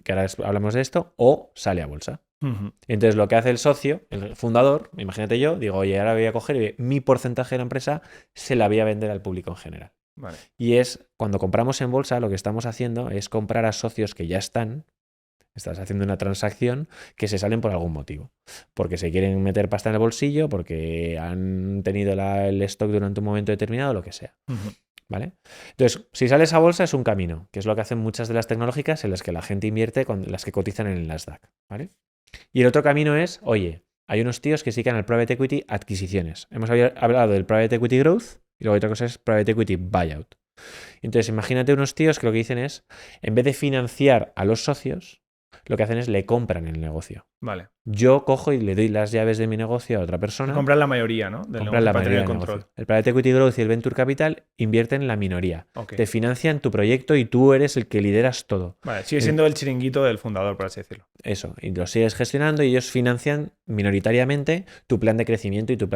que ahora hablamos de esto, o sale a bolsa. Y entonces lo que hace el socio, el fundador, imagínate yo, digo, oye, ahora voy a coger mi porcentaje de la empresa, se la voy a vender al público en general. Vale. Y es, cuando compramos en bolsa, lo que estamos haciendo es comprar a socios que ya estás haciendo una transacción que se salen por algún motivo. Porque se quieren meter pasta en el bolsillo, porque han tenido el stock durante un momento determinado, lo que sea. ¿Vale? Entonces, si sales a bolsa es un camino, que es lo que hacen muchas de las tecnológicas en las que la gente invierte, con las que cotizan en el Nasdaq. ¿Vale? Y el otro camino es, oye, hay unos tíos que sí que en el Private Equity adquisiciones. Hemos hablado del Private Equity Growth y luego otra cosa es Private Equity Buyout. Entonces, imagínate unos tíos que lo que dicen es, en vez de financiar a los socios, lo que hacen es le compran el negocio. Vale. Yo cojo y le doy las llaves de mi negocio a otra persona. Compran la mayoría, ¿no? Del compran la para mayoría tener del control. negocio. El Private Equity Growth y el Venture Capital invierten en la minoría. Okay. Te financian tu proyecto y tú eres el que lideras todo. Vale, sigue siendo el chiringuito del fundador, por así decirlo. Eso, y lo sigues gestionando y ellos financian minoritariamente tu plan de crecimiento y tu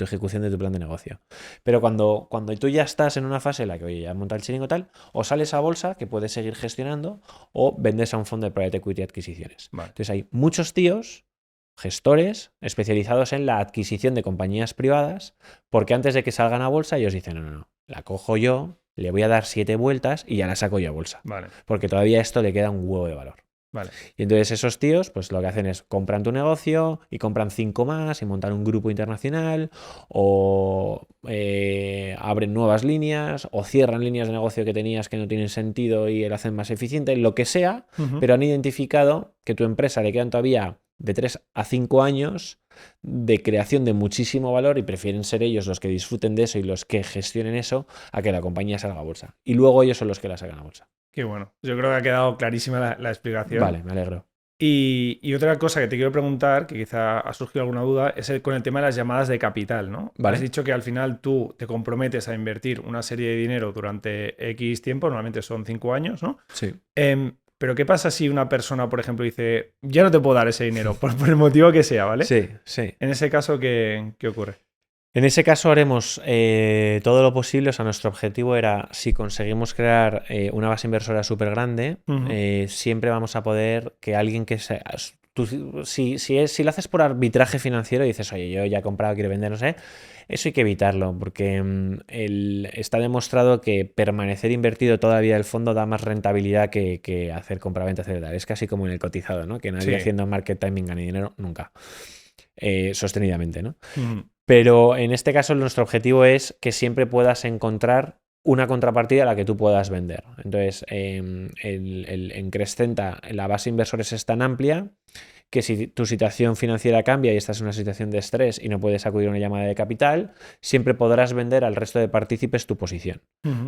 ejecución de tu plan de negocio. Pero cuando tú ya estás en una fase en la que, oye, ya has montado el chiringo tal, o sales a bolsa, que puedes seguir gestionando, o vendes a un fondo de Private Equity adquisiciones. Vale. Entonces hay muchos tíos, gestores, especializados en la adquisición de compañías privadas, porque antes de que salgan a bolsa ellos dicen, no, la cojo yo, le voy a dar 7 vueltas y ya la saco yo a bolsa. Vale. Porque todavía esto le queda un huevo de valor. Vale. Y entonces esos tíos, pues lo que hacen es compran tu negocio y compran 5 más y montan un grupo internacional o abren nuevas líneas o cierran líneas de negocio que tenías que no tienen sentido y lo hacen más eficiente, lo que sea, pero han identificado que tu empresa le quedan todavía de 3 a 5 años de creación de muchísimo valor y prefieren ser ellos los que disfruten de eso y los que gestionen eso a que la compañía salga a bolsa. Y luego ellos son los que la sacan a bolsa. Qué bueno. Yo creo que ha quedado clarísima la explicación. Vale, me alegro. Y otra cosa que te quiero preguntar, que quizá ha surgido alguna duda, es con el tema de las llamadas de capital, ¿no? Vale. Has dicho que al final tú te comprometes a invertir una serie de dinero durante X tiempo, normalmente son 5 años, ¿no? Sí. Pero ¿qué pasa si una persona, por ejemplo, dice, ya no te puedo dar ese dinero, por el motivo que sea, ¿vale? Sí, sí. En ese caso, ¿qué ocurre? En ese caso haremos todo lo posible. O sea, nuestro objetivo era, si conseguimos crear una base inversora súper grande, siempre vamos a poder que alguien que sea... Si lo haces por arbitraje financiero y dices, oye, yo ya he comprado, quiero vender, no sé, eso hay que evitarlo, porque está demostrado que permanecer invertido todavía el fondo da más rentabilidad que hacer compraventa, etc. Es casi como en el cotizado, ¿no? Que nadie haciendo market timing gane dinero nunca. Sostenidamente, ¿no? Pero en este caso nuestro objetivo es que siempre puedas encontrar una contrapartida a la que tú puedas vender. Entonces, en Crescenta la base de inversores es tan amplia que si tu situación financiera cambia y estás en una situación de estrés y no puedes acudir a una llamada de capital, siempre podrás vender al resto de partícipes tu posición,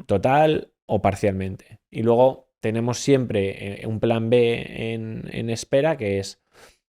total o parcialmente. Y luego tenemos siempre un plan B en espera, que es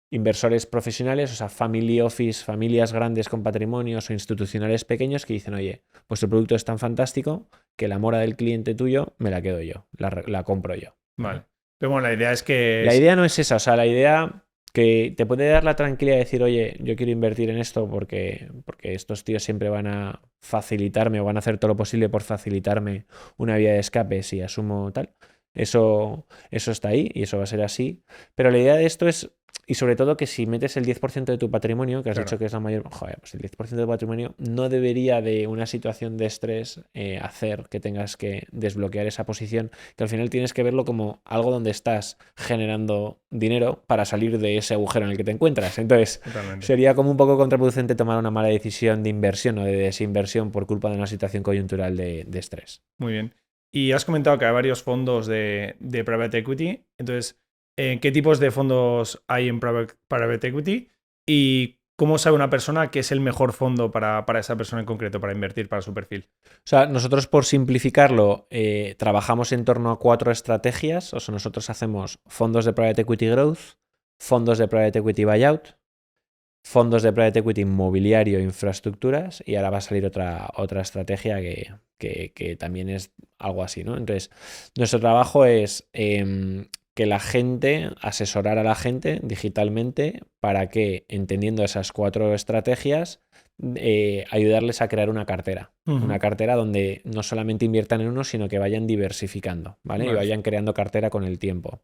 inversores profesionales, o sea, family office, familias grandes con patrimonios o institucionales pequeños que dicen, oye, vuestro producto es tan fantástico que la mora del cliente tuyo me la quedo yo, la compro yo. Vale. Pero bueno, la idea es que... La idea no es esa, o sea, la idea que te puede dar la tranquilidad de decir, oye, yo quiero invertir en esto porque estos tíos siempre van a facilitarme o van a hacer todo lo posible por facilitarme una vía de escape si asumo tal. Eso está ahí y eso va a ser así. Pero la idea de esto es, y sobre todo que si metes el 10% de tu patrimonio, que has dicho que es la mayor, joder, pues el 10% de patrimonio no debería de una situación de estrés hacer que tengas que desbloquear esa posición, que al final tienes que verlo como algo donde estás generando dinero para salir de ese agujero en el que te encuentras. Entonces, sería como un poco contraproducente tomar una mala decisión de inversión o de desinversión por culpa de una situación coyuntural de estrés. Muy bien. Y has comentado que hay varios fondos de private equity. Entonces, ¿qué tipos de fondos hay en private equity? ¿Y cómo sabe una persona que es el mejor fondo para esa persona en concreto, para invertir para su perfil? O sea, nosotros, por simplificarlo, trabajamos en torno a 4 estrategias. O sea, nosotros hacemos fondos de private equity growth, fondos de private equity buyout, fondos de private equity inmobiliario, infraestructuras, y ahora va a salir otra estrategia que también es algo así, ¿no? Entonces, nuestro trabajo es que la gente, asesorar a la gente digitalmente para que, entendiendo esas 4 estrategias, ayudarles a crear una cartera. Una cartera donde no solamente inviertan en uno, sino que vayan diversificando, ¿vale? Y vayan creando cartera con el tiempo.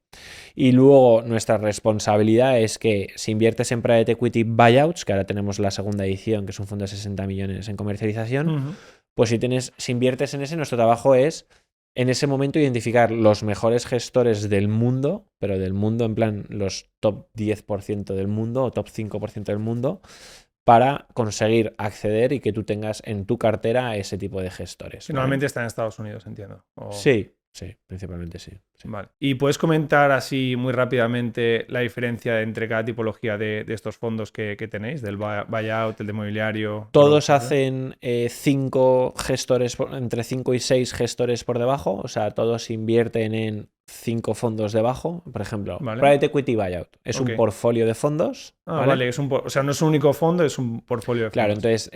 Y luego nuestra responsabilidad es que si inviertes en Private Equity Buyouts, que ahora tenemos la segunda edición, que es un fondo de 60 millones en comercialización, pues si inviertes en ese, nuestro trabajo es en ese momento identificar los mejores gestores del mundo, pero del mundo en plan los top 10% del mundo o top 5% del mundo, para conseguir acceder y que tú tengas en tu cartera a ese tipo de gestores. Normalmente está en Estados Unidos, entiendo. Sí, principalmente sí. Vale. ¿Y puedes comentar así muy rápidamente la diferencia entre cada tipología de estos fondos que tenéis? Del buyout, el de mobiliario. Todos hacen 5 gestores, entre 5 y 6 gestores por debajo. O sea, todos invierten en 5 fondos debajo. Por ejemplo, Private Equity Buyout es un portfolio de fondos. Vale, o sea, no es un único fondo, es un portfolio de fondos. Claro, entonces,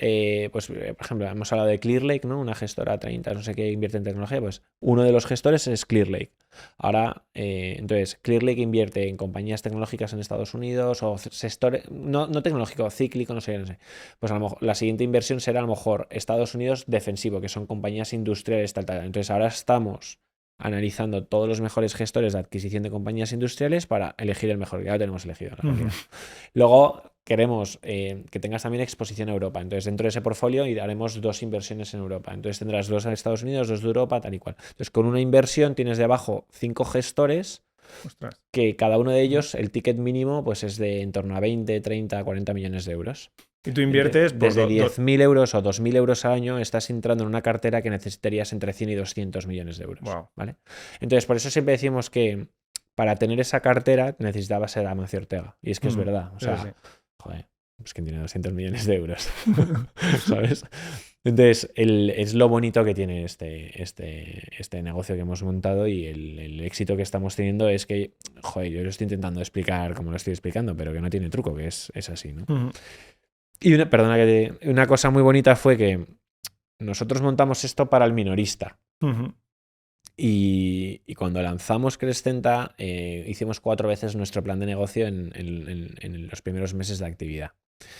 pues, por ejemplo, hemos hablado de Clearlake, ¿no? Una gestora 30, no sé qué, invierte en tecnología. Pues uno de los gestores es Clearlake. Ahora, entonces, Clearlake invierte en compañías tecnológicas en Estados Unidos o sectores, no tecnológico, cíclico, no sé. Pues a lo mejor la siguiente inversión será a lo mejor Estados Unidos defensivo, que son compañías industriales, tal. Entonces, ahora estamos analizando todos los mejores gestores de adquisición de compañías industriales para elegir el mejor. Ya lo tenemos elegido. Luego queremos que tengas también exposición a Europa. Entonces, dentro de ese portfolio haremos 2 inversiones en Europa. Entonces, tendrás 2 en Estados Unidos, 2 de Europa, tal y cual. Entonces, con una inversión tienes debajo 5 gestores. Ostras. Que cada uno de ellos, el ticket mínimo, pues es de en torno a 20, 30, 40 millones de euros. Y tú inviertes desde 10.000 euros o 2.000 euros al año, estás entrando en una cartera que necesitarías entre 100 y 200 millones de euros. Wow. ¿Vale? Entonces, por eso siempre decimos que para tener esa cartera necesitaba ser Amancio Ortega. Y es que es verdad. O sea, joder, pues que tiene 200 millones de euros. ¿Sabes? Entonces, es lo bonito que tiene este negocio que hemos montado y el éxito que estamos teniendo es que joder, yo lo estoy intentando explicar como lo estoy explicando, pero que no tiene truco, que es así, ¿no? Ujú. Y una cosa muy bonita fue que nosotros montamos esto para el minorista. Ujú. Y cuando lanzamos Crescenta, hicimos 4 veces nuestro plan de negocio en los primeros meses de actividad.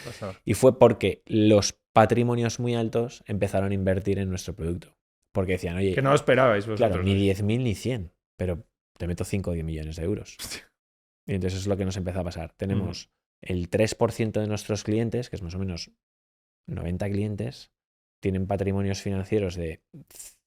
Pasado. Y fue porque los patrimonios muy altos empezaron a invertir en nuestro producto. Porque decían, oye, Que no lo esperabais vosotros. claro, ni 10.000 ni 100, pero te meto 5 o 10 millones de euros. Y entonces eso es lo que nos empezó a pasar. Tenemos el 3% de nuestros clientes, que es más o menos 90 clientes, tienen patrimonios financieros de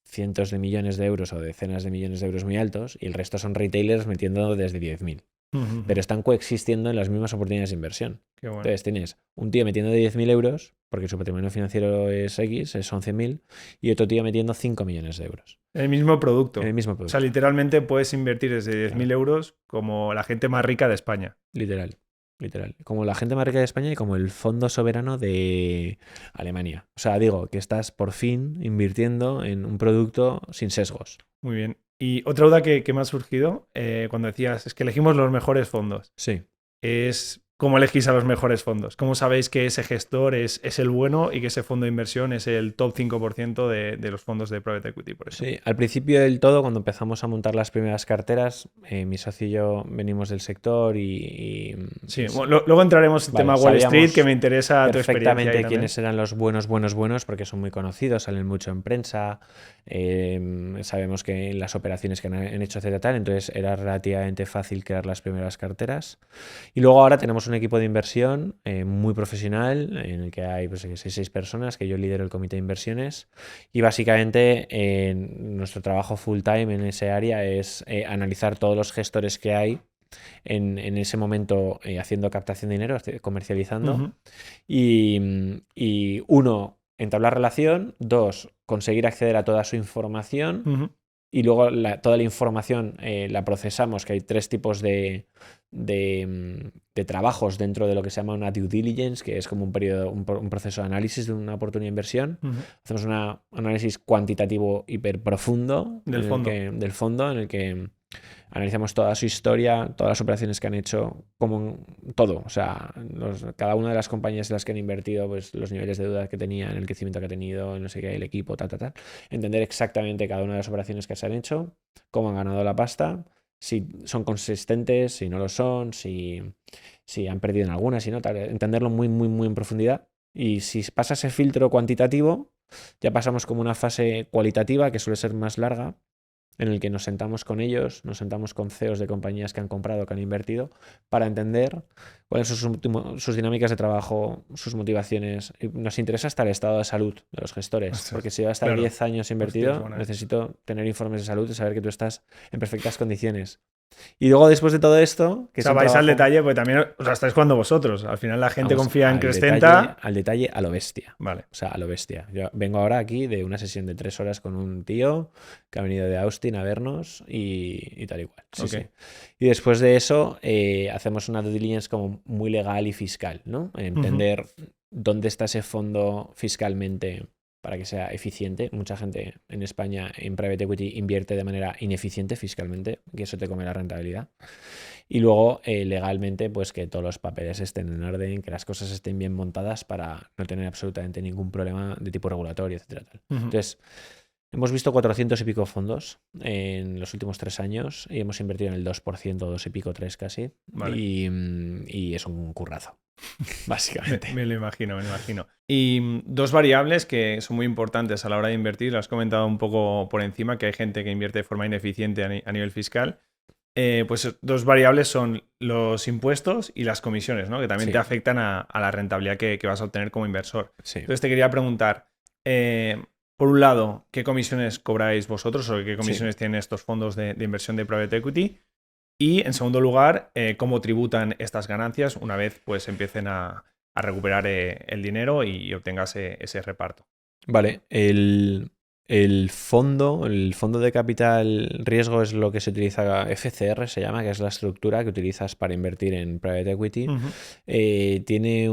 cientos de millones de euros o decenas de millones de euros muy altos, y el resto son retailers metiendo desde 10.000. Ujú. Pero están coexistiendo en las mismas oportunidades de inversión. Qué bueno. Entonces tienes un tío metiendo de 10.000 euros, porque su patrimonio financiero es X, es 11.000, y otro tío metiendo 5 millones de euros. El mismo producto. En el mismo O producto. sea, literalmente puedes invertir desde 10.000 Claro. euros como la gente más rica de España. Literal. Como la gente más rica de España y como el fondo soberano de Alemania. O sea, digo que estás por fin invirtiendo en un producto sin sesgos. Muy bien. Y otra duda que me ha surgido cuando decías, es que elegimos los mejores fondos. Sí. Es cómo elegís a los mejores fondos. ¿Cómo sabéis que ese gestor es el bueno y que ese fondo de inversión es el top 5% de los fondos de private equity, por ejemplo? Sí, al principio del todo, cuando empezamos a montar las primeras carteras, mi socio y yo venimos del sector y Sí, bueno, luego entraremos en tema Wall Street, que me interesa tu experiencia. Perfectamente quiénes eran los buenos, porque son muy conocidos, salen mucho en prensa, sabemos que las operaciones que han hecho, etcétera, tal, entonces era relativamente fácil crear las primeras carteras. Y luego ahora tenemos un equipo de inversión muy profesional, en el que hay pues, 6 personas, que yo lidero el comité de inversiones, y básicamente nuestro trabajo full time en ese área es analizar todos los gestores que hay en ese momento haciendo captación de dinero, comercializando. Ujú. Y uno, entablar relación. 2, conseguir acceder a toda su información. Ujú. Y luego toda la información la procesamos, que hay 3 tipos de trabajos dentro de lo que se llama una due diligence, que es como un proceso de análisis de una oportunidad de inversión. Ujú. Hacemos un análisis cuantitativo hiper profundo Del fondo. del fondo, en el que analizamos toda su historia, todas las operaciones que han hecho, como todo. O sea, cada una de las compañías en las que han invertido, pues los niveles de deuda que tenían, el crecimiento que ha tenido, no sé qué, el equipo, tal. Entender exactamente cada una de las operaciones que se han hecho, cómo han ganado la pasta, si son consistentes, si no lo son, si han perdido en alguna, si no, tal. Entenderlo muy, muy, muy en profundidad. Y si pasa ese filtro cuantitativo, ya pasamos como una fase cualitativa, que suele ser más larga, en el que nos sentamos con ellos, nos sentamos con CEOs de compañías que han comprado, que han invertido, para entender cuáles son sus dinámicas de trabajo, sus motivaciones. Y nos interesa hasta el estado de salud de los gestores, Ostras, porque si va a estar claro. 10 años invertido, Hostias, buena. necesito tener informes de salud y saber que tú estás en perfectas condiciones. Y luego, después de todo esto, que O sea, es un vais al trabajo- detalle, porque también os la estáis jugando vosotros. Al final la gente Vamos confía en al Crescenta. al detalle, a lo bestia. Vale. O sea, a lo bestia. Yo vengo ahora aquí de una sesión de 3 horas con un tío que ha venido de Austin a vernos y tal y cual. Sí, Ok. sí. Y después de eso, hacemos una due diligence como muy legal y fiscal, ¿no? Entender dónde está ese fondo fiscalmente para que sea eficiente. Mucha gente en España en private equity invierte de manera ineficiente fiscalmente, que eso te come la rentabilidad. Y luego, legalmente, pues que todos los papeles estén en orden, que las cosas estén bien montadas para no tener absolutamente ningún problema de tipo regulatorio, etcétera. Ujú. Entonces, hemos visto 400 y pico fondos en los últimos 3 años y hemos invertido en el 2%, 2 y pico, 3 casi. Vale. Y es un currazo, básicamente. Me lo imagino, me lo imagino. Y 2 variables que son muy importantes a la hora de invertir, las has comentado un poco por encima, que hay gente que invierte de forma ineficiente a nivel fiscal. Pues 2 variables son los impuestos y las comisiones, ¿no? Que también Sí. te afectan a la rentabilidad que vas a obtener como inversor. Sí. Entonces te quería preguntar, por un lado, ¿qué comisiones cobráis vosotros o qué comisiones tienen estos fondos de inversión de private equity? Y en segundo lugar, ¿cómo tributan estas ganancias una vez pues empiecen a recuperar el dinero y obtengas ese reparto? Vale, el fondo de capital riesgo es lo que se utiliza, FCR se llama, que es la estructura que utilizas para invertir en private equity. Tiene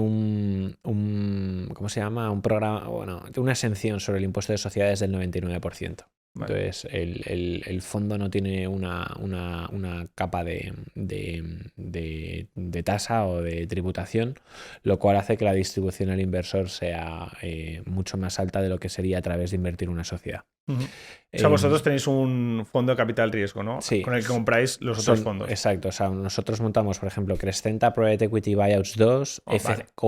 ¿cómo se llama? Un programa, bueno, una exención sobre el impuesto de sociedades del 99%. Vale. Entonces, el fondo no tiene una capa de tasa o de tributación, lo cual hace que la distribución al inversor sea mucho más alta de lo que sería a través de invertir en una sociedad. Ujú. O sea, vosotros tenéis un fondo de capital riesgo, ¿no? Sí, Con el que compráis los otros fondos. exacto. O sea, nosotros montamos, por ejemplo, Crescenta Private Equity Buyouts 2, Oh,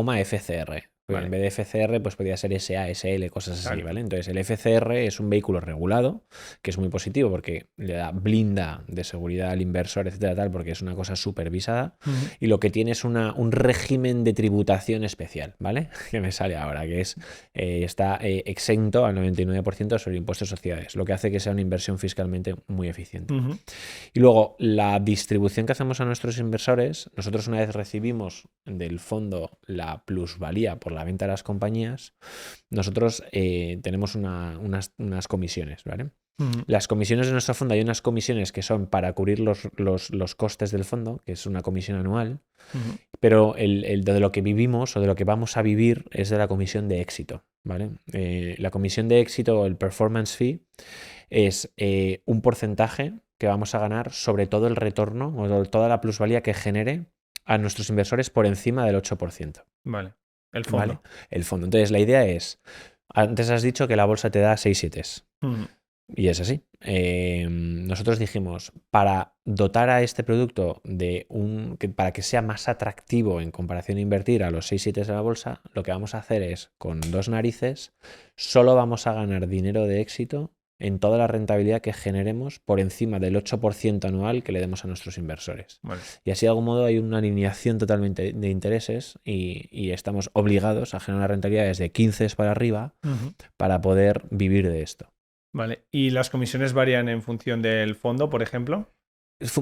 vale. FCR. Porque en Vale. vez de FCR, pues podría ser SA, SL, cosas así, Claro. ¿vale? Entonces, el FCR es un vehículo regulado, que es muy positivo porque le da blinda de seguridad al inversor, etcétera, tal, porque es una cosa supervisada. Ujú. Y lo que tiene es un régimen de tributación especial, ¿vale? Que me sale ahora, que es está exento al 99% sobre el impuesto de sociedades, lo que hace que sea una inversión fiscalmente muy eficiente. Ujú. Y luego, la distribución que hacemos a nuestros inversores, nosotros una vez recibimos del fondo la plusvalía por la venta de las compañías, nosotros tenemos unas comisiones, ¿vale? Ujú. Las comisiones de nuestro fondo, hay unas comisiones que son para cubrir los costes del fondo, que es una comisión anual, Ujú. pero el de lo que vivimos o de lo que vamos a vivir es de la comisión de éxito, ¿vale? La comisión de éxito o el performance fee es un porcentaje que vamos a ganar sobre todo el retorno o toda la plusvalía que genere a nuestros inversores por encima del 8%. Vale. El ¿Vale? fondo. El fondo. Entonces, la idea es, antes has dicho que la bolsa te da 6-7. Ujú. Y es así. Nosotros dijimos, para dotar a este producto para que sea más atractivo en comparación a invertir a los 6-7 de la bolsa, lo que vamos a hacer es, con dos narices, solo vamos a ganar dinero de éxito en toda la rentabilidad que generemos por encima del 8% anual que le demos a nuestros inversores. Vale. Y así de algún modo hay una alineación totalmente de intereses y estamos obligados a generar rentabilidades de 15 para arriba Ujú. para poder vivir de esto. Vale. ¿Y las comisiones varían en función del fondo, por ejemplo?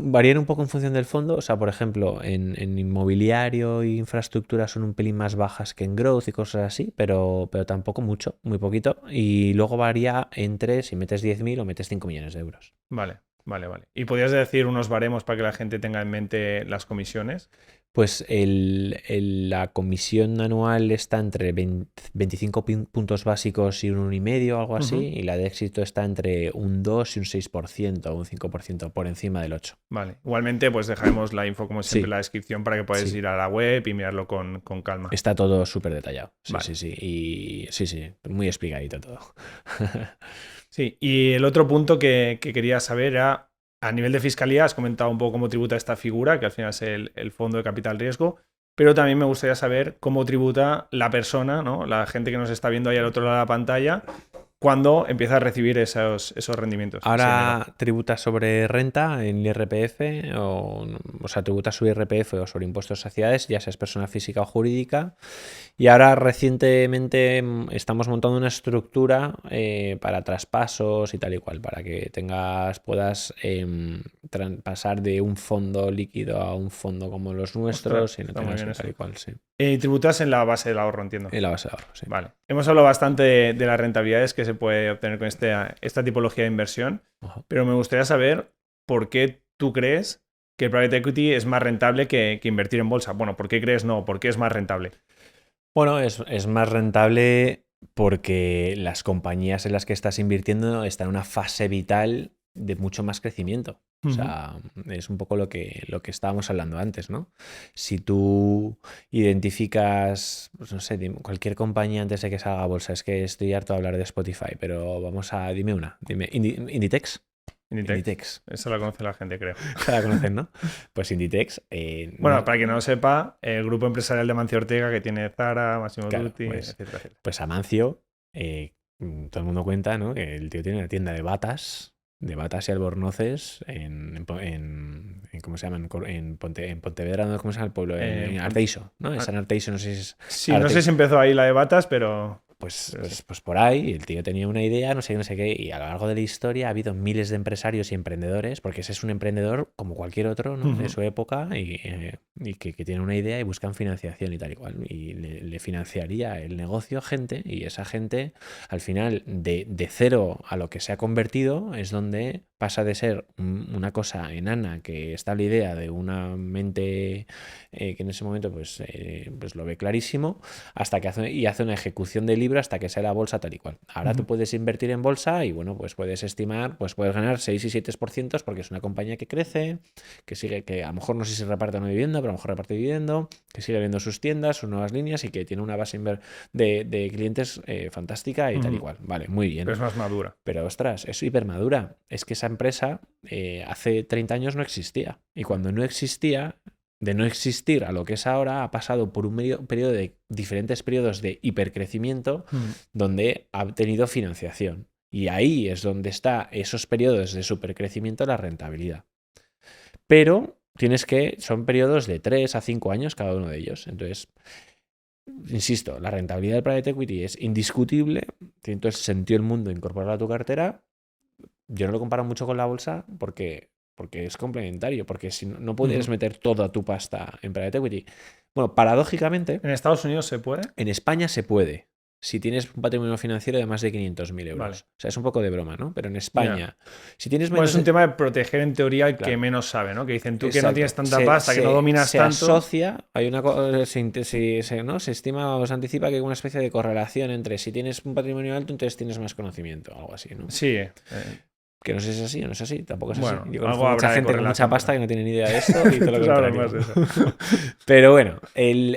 Varían un poco en función del fondo. O sea, por ejemplo, en inmobiliario e infraestructura son un pelín más bajas que en growth y cosas así, pero tampoco mucho, muy poquito. Y luego varía entre si metes 10.000 o metes 5 millones de euros. Vale, vale, vale. ¿Y podrías decir unos baremos para que la gente tenga en mente las comisiones? Pues la comisión anual está entre 25 puntos básicos y un 1,5, algo así, Ujú. y la de éxito está entre un 2 y un 6% o un 5% por encima del 8. Vale. Igualmente, pues dejaremos la info, como siempre, Sí, en la descripción para que podáis sí. ir a la web y mirarlo con calma. Está todo súper detallado. Sí, Vale. sí, sí. Y sí, muy explicadito todo. Sí, y el otro punto que quería saber era, a nivel de fiscalía, has comentado un poco cómo tributa esta figura, que al final es el fondo de capital riesgo, pero también me gustaría saber cómo tributa la persona, ¿no? La gente que nos está viendo ahí al otro lado de la pantalla, cuando empieza a recibir esos rendimientos. Ese dinero. Ahora tributa sobre renta en IRPF, o sea, tributa sobre IRPF o sobre impuestos a sociedades, ya seas persona física o jurídica. Y ahora recientemente estamos montando una estructura para traspasos y tal y cual, para que puedas pasar de un fondo líquido a un fondo como los nuestros Ostras, y no está muy tengas bien que tal eso. y cual, sí. Tributas en la base del ahorro, entiendo. En la base de ahorro, sí. Vale. Hemos hablado bastante de las rentabilidades que se puede obtener con esta tipología de inversión, Ojo. pero me gustaría saber por qué tú crees que el private equity es más rentable que invertir en bolsa. Bueno, ¿por qué crees no? ¿Por qué es más rentable? Bueno, es más rentable porque las compañías en las que estás invirtiendo están en una fase vital de mucho más crecimiento. O sea, es un poco lo que estábamos hablando antes, ¿no? Si tú identificas, pues no sé, cualquier compañía antes de que salga a bolsa, es que estoy harto de hablar de Spotify, pero dime una, Inditex. Inditex. Eso lo conoce la gente, creo. La conocen, ¿no? Pues Inditex. Bueno, para quien no lo sepa, el grupo empresarial de Mancio Ortega, que tiene Zara, Massimo Claro, Dutti, pues, etcétera, etcétera. pues Amancio, todo el mundo cuenta, ¿no? Que el tío tiene una tienda de batas y albornoces ¿cómo se llama? En Pontevedra, ¿no? ¿Cómo se llama el pueblo? En Arteixo, ¿no? Es en Arteixo, no sé si es Sí, no sé si empezó ahí la de batas, pero... Pues por ahí, el tío tenía una idea, no sé qué, y a lo largo de la historia ha habido miles de empresarios y emprendedores, porque ese es un emprendedor como cualquier otro, ¿no? De su época y que tiene una idea y buscan financiación y tal y cual. Y le financiaría el negocio a gente, y esa gente, al final, de cero a lo que se ha convertido, es donde pasa de ser una cosa enana que está la idea de una mente que en ese momento pues lo ve clarísimo, hasta que hace una ejecución de libros equilibrio hasta que sea la bolsa tal y cual. Ahora tú puedes invertir en bolsa y bueno, pues puedes estimar, pues puedes ganar 6 y 7% porque es una compañía que crece, que sigue, que a lo mejor no sé si reparte o no dividendo, pero a lo mejor reparte dividendo, que sigue viendo sus tiendas, sus nuevas líneas y que tiene una base de clientes fantástica y tal y cual. Vale, muy bien. Pero es más madura. Pero ostras, es hipermadura. Es que esa empresa hace 30 años no existía. Y cuando no existía, de no existir a lo que es ahora, ha pasado por un periodo de diferentes periodos de hipercrecimiento donde ha tenido financiación. Y ahí es donde está esos periodos de supercrecimiento la rentabilidad. Pero son periodos de 3 a 5 años cada uno de ellos. Entonces, insisto, la rentabilidad del private equity es indiscutible. Tiene todo el sentido del mundo incorporarlo a tu cartera. Yo no lo comparo mucho con la bolsa porque es complementario, porque si no puedes meter toda tu pasta en private equity. Bueno, paradójicamente, ¿En Estados Unidos se puede? en España se puede, si tienes un patrimonio financiero de más de 500.000 euros. Vale. O sea, es un poco de broma, ¿no? Pero en España, si tienes Bueno, menos es un de- tema de proteger en teoría al que Claro. menos sabe, ¿no? Que dicen tú que Exacto. no tienes tanta pasta, que no dominas se tanto. asocia, hay una ¿no? Se estima o se anticipa que hay una especie de correlación entre si tienes un patrimonio alto, entonces tienes más conocimiento, algo así, ¿no? Sí. Que no sé si es así o no es así, tampoco es Bueno, así. Yo algo conozco habrá mucha de gente con mucha correlación, pasta pero- que no tiene ni idea de esto y todo lo Tú sabes contrario. más de eso. Pero bueno,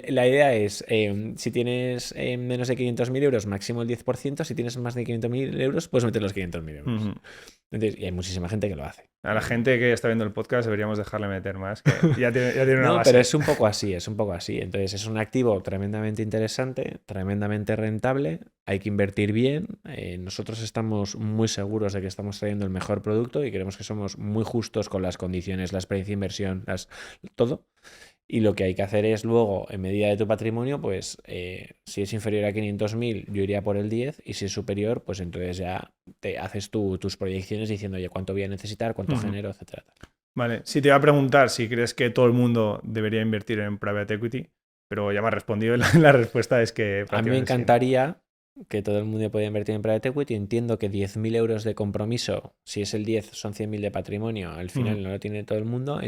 la idea es, si tienes menos de 500.000 euros, máximo el 10%, si tienes más de 500.000 euros, puedes meter los 500.000 euros. Ujú. Entonces, y hay muchísima gente que lo hace. A la gente que está viendo el podcast deberíamos dejarle meter más, que ya tiene una No, base. pero es un poco así, es un poco así. Entonces es un activo tremendamente interesante, tremendamente rentable, hay que invertir bien. Nosotros estamos muy seguros de que estamos trayendo el mejor producto y creemos que somos muy justos con las condiciones, la experiencia de inversión, todo. Y lo que hay que hacer es luego, en medida de tu patrimonio, pues si es inferior a 500.000, yo iría por el 10, y si es superior, pues entonces ya te haces tus proyecciones diciendo, oye, cuánto voy a necesitar, cuánto genero, etcétera. Vale, si te iba a preguntar si crees que todo el mundo debería invertir en private equity, pero ya me has respondido y la respuesta es que A mí me prácticamente sí, ¿no? encantaría que todo el mundo pueda invertir en private equity. Entiendo que 10.000 euros de compromiso, si es el 10, son 100.000 de patrimonio. Al final no lo tiene todo el mundo.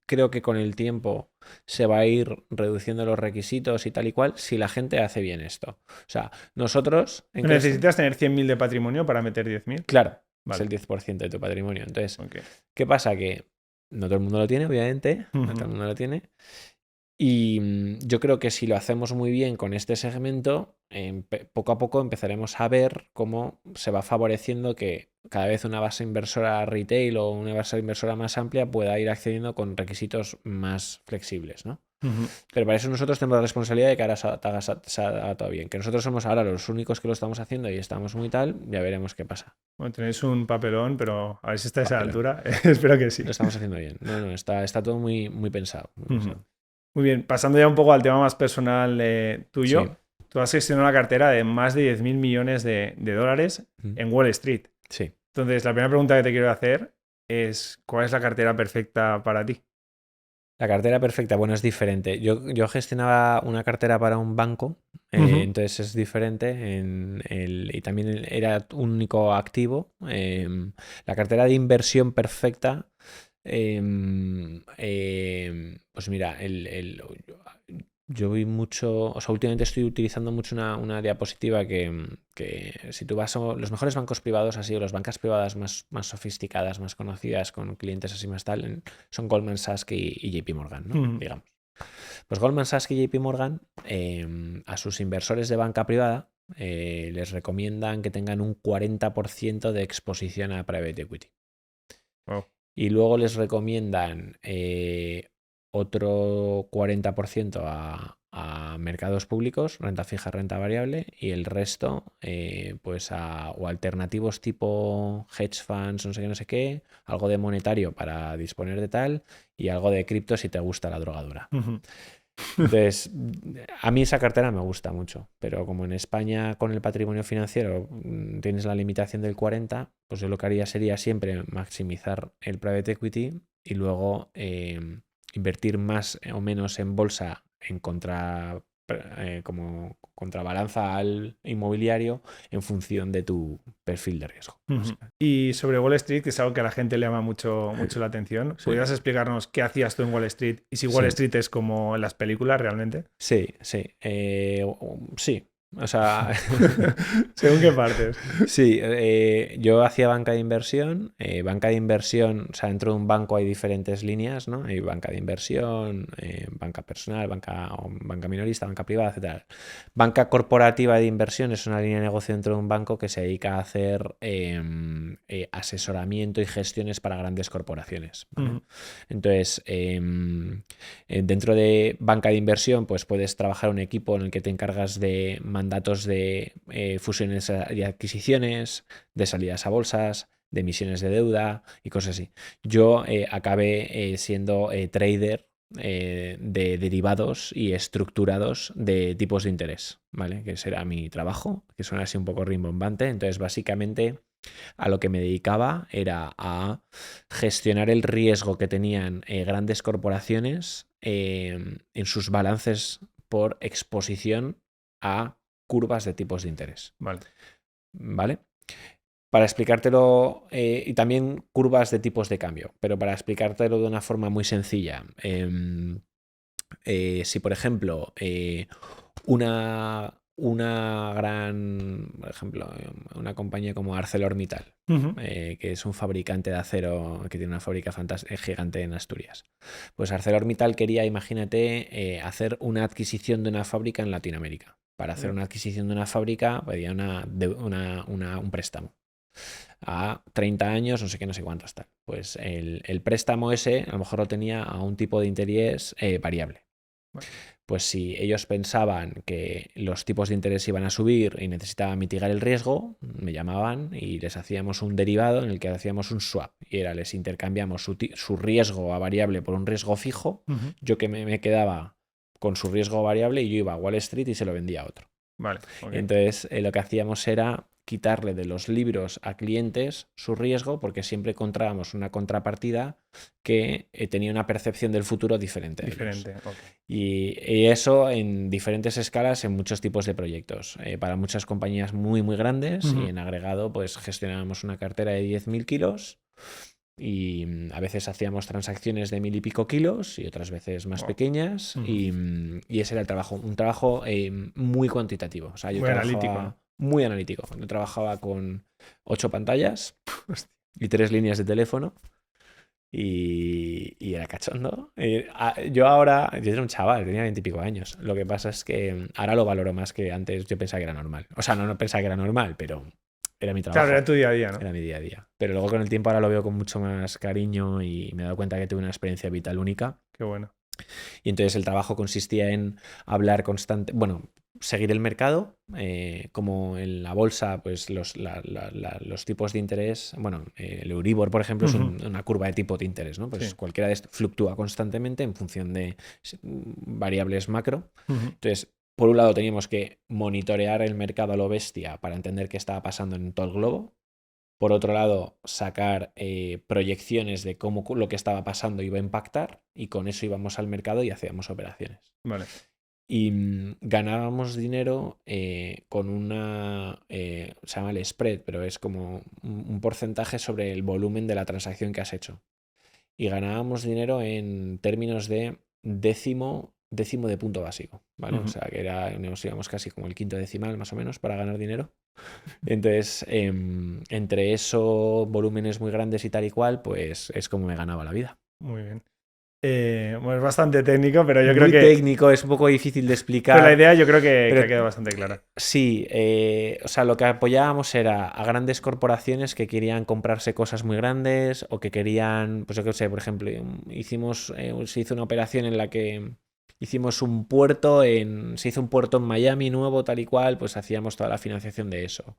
Creo que con el tiempo se va a ir reduciendo los requisitos y tal y cual si la gente hace bien esto. O sea, nosotros... ¿Necesitas tener 100.000 de patrimonio para meter 10.000? Claro, Vale. es el 10% de tu patrimonio. Entonces, Okay. ¿qué pasa? Que no todo el mundo lo tiene, obviamente. No todo el mundo lo tiene. Y yo creo que si lo hacemos muy bien con este segmento, poco a poco empezaremos a ver cómo se va favoreciendo que cada vez una base inversora retail o una base inversora más amplia pueda ir accediendo con requisitos más flexibles, ¿no? Pero para eso nosotros tenemos la responsabilidad de que ahora se haga todo bien. Que nosotros somos ahora los únicos que lo estamos haciendo y estamos muy tal, ya veremos qué pasa. Bueno, tenéis un papelón, pero a ver si está a esa altura. Espero que sí. Lo estamos haciendo bien. No, está todo muy, muy pensado. Muy pensado. Muy bien, pasando ya un poco al tema más personal tuyo. Sí. Tú has gestionado una cartera de más de 10.000 millones de dólares en Wall Street. Sí. Entonces, la primera pregunta que te quiero hacer es, ¿cuál es la cartera perfecta para ti? La cartera perfecta, bueno, es diferente. Yo gestionaba una cartera para un banco, entonces es diferente. Y también era un único activo. La cartera de inversión perfecta, pues mira, yo vi mucho, o sea, últimamente estoy utilizando mucho una diapositiva que si tú vas a los mejores bancos privados, así, o las bancas privadas más sofisticadas, más conocidas, con clientes así más tal, son Goldman Sachs y JP Morgan, ¿no? Digamos. Pues Goldman Sachs y JP Morgan a sus inversores de banca privada les recomiendan que tengan un 40% de exposición a private equity. Wow. Y luego les recomiendan otro 40% a mercados públicos, renta fija, renta variable, y el resto pues o alternativos tipo hedge funds, no sé qué, algo de monetario para disponer de tal y algo de cripto si te gusta la drogadura. Entonces, a mí esa cartera me gusta mucho, pero como en España con el patrimonio financiero tienes la limitación del 40%, pues yo lo que haría sería siempre maximizar el private equity y luego invertir más o menos en bolsa en como contrabalanza al inmobiliario en función de tu perfil de riesgo. Y sobre Wall Street, que es algo que a la gente le llama mucho la atención, Sí. ¿podrías explicarnos qué hacías tú en Wall Street y si Wall Sí. Street es como en las películas realmente? Sí, sí. Sí. O sea, ¿Según qué partes? sí, yo hacía banca de inversión. Banca de inversión, o sea, dentro de un banco hay diferentes líneas, ¿no? Hay banca de inversión, banca personal, banca minorista, banca privada, etcétera. Banca corporativa de inversión es una línea de negocio dentro de un banco que se dedica a hacer asesoramiento y gestiones para grandes corporaciones, ¿vale? Entonces, dentro de banca de inversión, pues puedes trabajar un equipo en el que te encargas de mandatos de fusiones y adquisiciones, de salidas a bolsas, de emisiones de deuda y cosas así. Yo acabé siendo trader de derivados y estructurados de tipos de interés, ¿vale? Que ese era mi trabajo, que suena así un poco rimbombante. Entonces, básicamente, a lo que me dedicaba era a gestionar el riesgo que tenían grandes corporaciones en sus balances por exposición a curvas de tipos de interés. Vale. ¿Vale? Para explicártelo, y también curvas de tipos de cambio, pero para explicártelo de una forma muy sencilla, si por ejemplo una gran, por ejemplo, una compañía como ArcelorMittal, que es un fabricante de acero que tiene una fábrica gigante en Asturias. Pues ArcelorMittal quería, imagínate, hacer una adquisición de una fábrica en Latinoamérica. Para hacer una adquisición de una fábrica pedía un préstamo a 30 años, no sé qué, no sé cuántos tal. Pues el préstamo ese a lo mejor lo tenía a un tipo de interés variable. Pues si ellos pensaban que los tipos de interés iban a subir y necesitaban mitigar el riesgo, me llamaban y les hacíamos un derivado en el que hacíamos un swap. Y era, les intercambiamos su riesgo a variable por un riesgo fijo. Yo que me quedaba con su riesgo variable y yo iba a Wall Street y se lo vendía a otro. Vale, okay. Entonces, lo que hacíamos era quitarle de los libros a clientes su riesgo porque siempre encontrábamos una contrapartida que tenía una percepción del futuro diferente. Diferente, okay. Y eso en diferentes escalas en muchos tipos de proyectos. Para muchas compañías muy, muy grandes y en agregado pues gestionábamos una cartera de 10.000 kilos y a veces hacíamos transacciones de 1.000 y pico kilos y otras veces más pequeñas y ese era el trabajo, un trabajo muy cuantitativo. O sea, yo muy analítico, ¿no? Muy analítico. Yo trabajaba con 8 pantallas y 3 líneas de teléfono y era cachondo. Yo era un chaval, tenía 20 y pico años. Lo que pasa es que ahora lo valoro más que antes yo pensaba que era normal. O sea, no pensaba que era normal, pero era mi trabajo. Claro, era tu día a día, ¿no? Era mi día a día. Pero luego con el tiempo ahora lo veo con mucho más cariño y me he dado cuenta que tuve una experiencia vital única. Qué bueno. Y entonces el trabajo consistía en hablar constante, bueno, seguir el mercado, como en la bolsa, pues los tipos de interés, bueno, el Euribor, por ejemplo, es una curva de tipo de interés, ¿no? Pues cualquiera de estos fluctúa constantemente en función de variables macro. Entonces, por un lado teníamos que monitorear el mercado a lo bestia para entender qué estaba pasando en todo el globo. Por otro lado, sacar proyecciones de cómo lo que estaba pasando iba a impactar y con eso íbamos al mercado y hacíamos operaciones. Vale. Y ganábamos dinero con se llama el spread, pero es como un porcentaje sobre el volumen de la transacción que has hecho. Y ganábamos dinero en términos de décimo de punto básico, ¿vale? O sea, que nos íbamos casi como el quinto decimal más o menos para ganar dinero. Entonces, entre esos volúmenes muy grandes y tal y cual, pues es como me ganaba la vida. Muy bien. Bueno, es bastante técnico, pero yo creo Muy que... técnico, es un poco difícil de explicar. Pero la idea yo creo que ha quedado bastante clara. Sí, o sea, lo que apoyábamos era a grandes corporaciones que querían comprarse cosas muy grandes o que querían, pues yo qué sé, por ejemplo, se hizo una operación en la que hicimos un puerto se hizo un puerto en Miami nuevo, tal y cual, pues hacíamos toda la financiación de eso.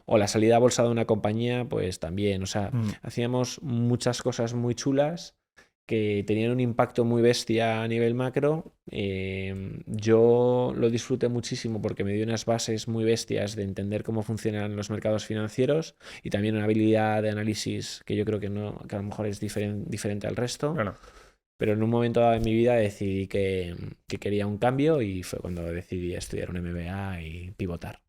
O la salida a bolsa de una compañía, pues también, o sea, hacíamos muchas cosas muy chulas que tenían un impacto muy bestia a nivel macro. Yo lo disfruté muchísimo porque me dio unas bases muy bestias de entender cómo funcionan los mercados financieros y también una habilidad de análisis que yo creo que a lo mejor es diferente al resto. Bueno. Pero en un momento dado de mi vida decidí que quería un cambio y fue cuando decidí estudiar un MBA y pivotar.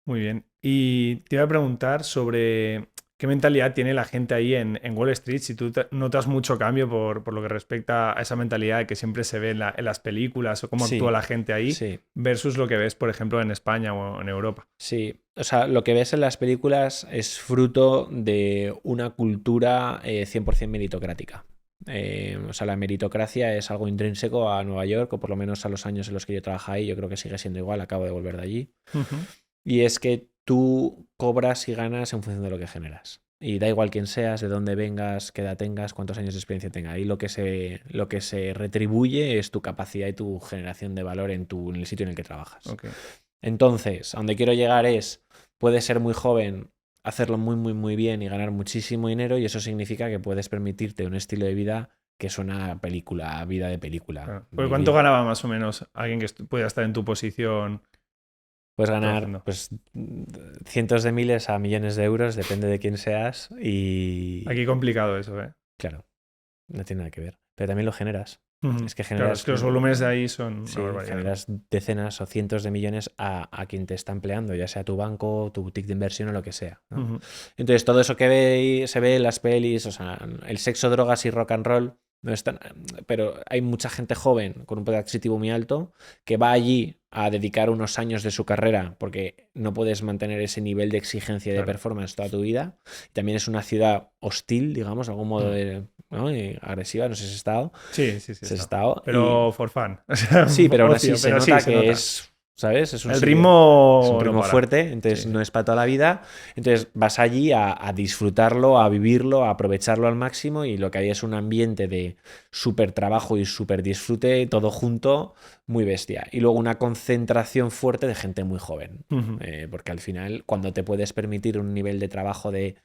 Muy bien. Y te iba a preguntar sobre ¿qué mentalidad tiene la gente ahí en Wall Street? Si tú notas mucho cambio por lo que respecta a esa mentalidad que siempre se ve en las películas o cómo actúa Sí, la gente ahí sí, versus lo que ves, por ejemplo, en España o en Europa. sí. O sea, lo que ves en las películas es fruto de una cultura 100% meritocrática. O sea, la meritocracia es algo intrínseco a Nueva York, o por lo menos a los años en los que yo trabajé ahí. Yo creo que sigue siendo igual, acabo de volver de allí. Ujú. Y es que tú cobras y ganas en función de lo que generas. Y da igual quién seas, de dónde vengas, qué edad tengas, cuántos años de experiencia tengas. Ahí lo que se retribuye es tu capacidad y tu generación de valor en el sitio en el que trabajas. Ok. Entonces, a donde quiero llegar es, puedes ser muy joven, hacerlo muy, muy, muy bien y ganar muchísimo dinero, y eso significa que puedes permitirte un estilo de vida que suena a película, a vida de película. Claro. Porque ¿cuánto ganaba más o menos alguien que pudiera estar en tu posición Puedes ganar trabajando? pues cientos de miles a millones de euros, depende de quién seas, y Aquí complicado eso, ¿eh? claro, no tiene nada que ver. Pero también lo generas. Ujú. Es que Claro, es generas, que los volúmenes de ahí son una sí, barbaridad, ¿no? generas decenas o cientos de millones a quien te está empleando, ya sea tu banco, tu boutique de inversión o lo que sea, ¿no? Ujú. Entonces, todo eso que se ve en las pelis, o sea, el sexo, drogas y rock and roll, no están, pero hay mucha gente joven con un poder adquisitivo muy alto que va allí a dedicar unos años de su carrera porque no puedes mantener ese nivel de exigencia y de Claro. performance toda tu vida. También es una ciudad hostil, digamos, algún modo de, ¿no? Y agresiva, no sé si has estado. Sí, sí, sí, Si has está. estado. Pero for fun. O sea, Sí, pero aún así ocio, se pero sí, nota se que nota. es, ¿sabes? Es un El sitio, es un ritmo no ritmo para. fuerte, entonces Sí, no sí. es para toda la vida. Entonces vas allí a disfrutarlo, a vivirlo, a aprovecharlo al máximo, y lo que hay es un ambiente de súper trabajo y súper disfrute, todo junto, muy bestia. Y luego una concentración fuerte de gente muy joven. Ujú. Porque al final, cuando te puedes permitir un nivel de trabajo de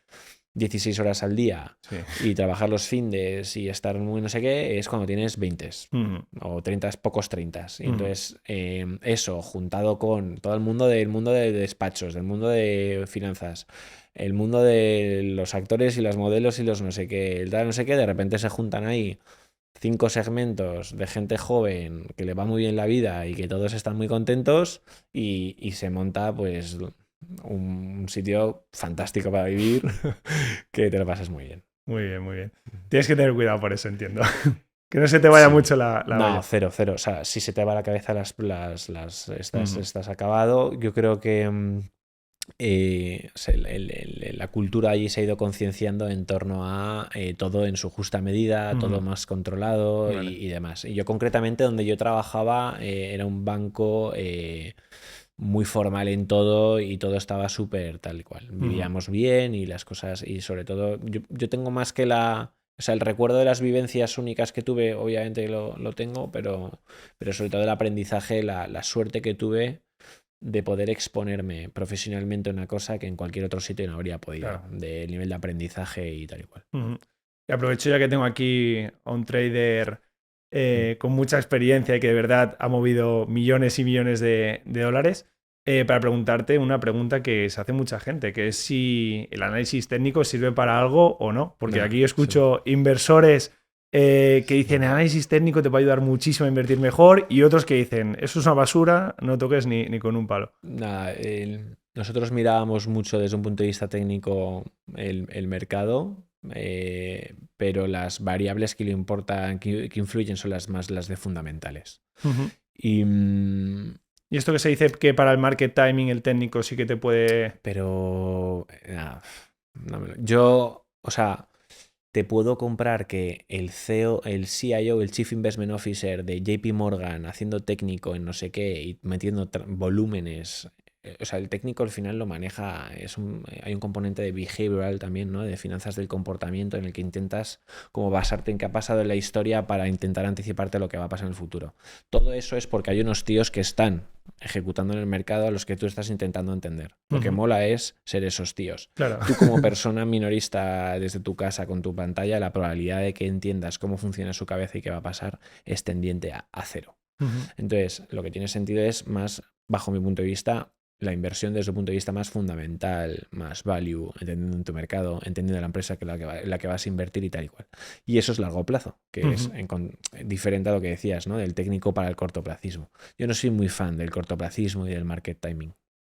16 horas al día Sí. y trabajar los findes y estar muy no sé qué, es cuando tienes 20 Ujú. o 30, pocos 30. Y Ujú. entonces, eso, juntado con todo el mundo de despachos, del mundo de finanzas, el mundo de los actores y las modelos y los no sé qué, el tal no sé qué, de repente se juntan ahí 5 segmentos de gente joven que le va muy bien la vida y que todos están muy contentos, y se monta pues un sitio fantástico para vivir que te lo pasas muy bien. Muy bien, muy bien. Tienes que tener cuidado por eso, entiendo. Que no se te vaya Sí. mucho la No, olla. cero, cero. O sea, si se te va la cabeza Ujú. estás acabado. Yo creo que o sea, la cultura allí se ha ido concienciando en torno a todo en su justa medida, todo Ujú. más controlado Vale. y demás. Y yo concretamente donde yo trabajaba era un banco muy formal en todo, y todo estaba súper tal y cual. Ujú. Vivíamos bien y las cosas, y sobre todo yo tengo más que o sea, el recuerdo de las vivencias únicas que tuve, obviamente lo tengo, pero sobre todo el aprendizaje, la suerte que tuve de poder exponerme profesionalmente a una cosa que en cualquier otro sitio no habría podido, Claro. del nivel de aprendizaje y tal y cual. Ujú. Y aprovecho ya que tengo aquí a un trader con mucha experiencia y que de verdad ha movido millones y millones de dólares, para preguntarte una pregunta que se hace mucha gente, que es si el análisis técnico sirve para algo o no. Porque Nada, aquí escucho inversores que dicen el análisis técnico te va a ayudar muchísimo a invertir mejor, y otros que dicen eso es una basura, no toques ni con un palo. nada, nosotros mirábamos mucho desde un punto de vista técnico el mercado, pero las variables que le importan, que influyen, son las de fundamentales. Ujú. Y, Y esto que se dice que para el market timing el técnico sí que te puede... pero nada, yo, o sea, te puedo comprar que el CEO, el CIO, el Chief Investment Officer de JP Morgan haciendo técnico en no sé qué y metiendo volúmenes. O sea, el técnico al final lo maneja, hay un componente de behavioral también, ¿no? De finanzas del comportamiento, en el que intentas como basarte en qué ha pasado en la historia para intentar anticiparte lo que va a pasar en el futuro. Todo eso es porque hay unos tíos que están ejecutando en el mercado a los que tú estás intentando entender. Lo que Ujú. mola es ser esos tíos. Claro. Tú como persona minorista desde tu casa con tu pantalla, la probabilidad de que entiendas cómo funciona su cabeza y qué va a pasar es tendiente a cero. Ujú. Entonces, lo que tiene sentido es más, bajo mi punto de vista, la inversión desde un punto de vista más fundamental, más value, entendiendo en tu mercado, entendiendo la empresa en la que vas a invertir y tal y cual. Y eso es largo plazo, que es Ujú. diferente a lo que decías, ¿no? Del técnico para el cortoplacismo. Yo no soy muy fan del cortoplacismo y del market timing.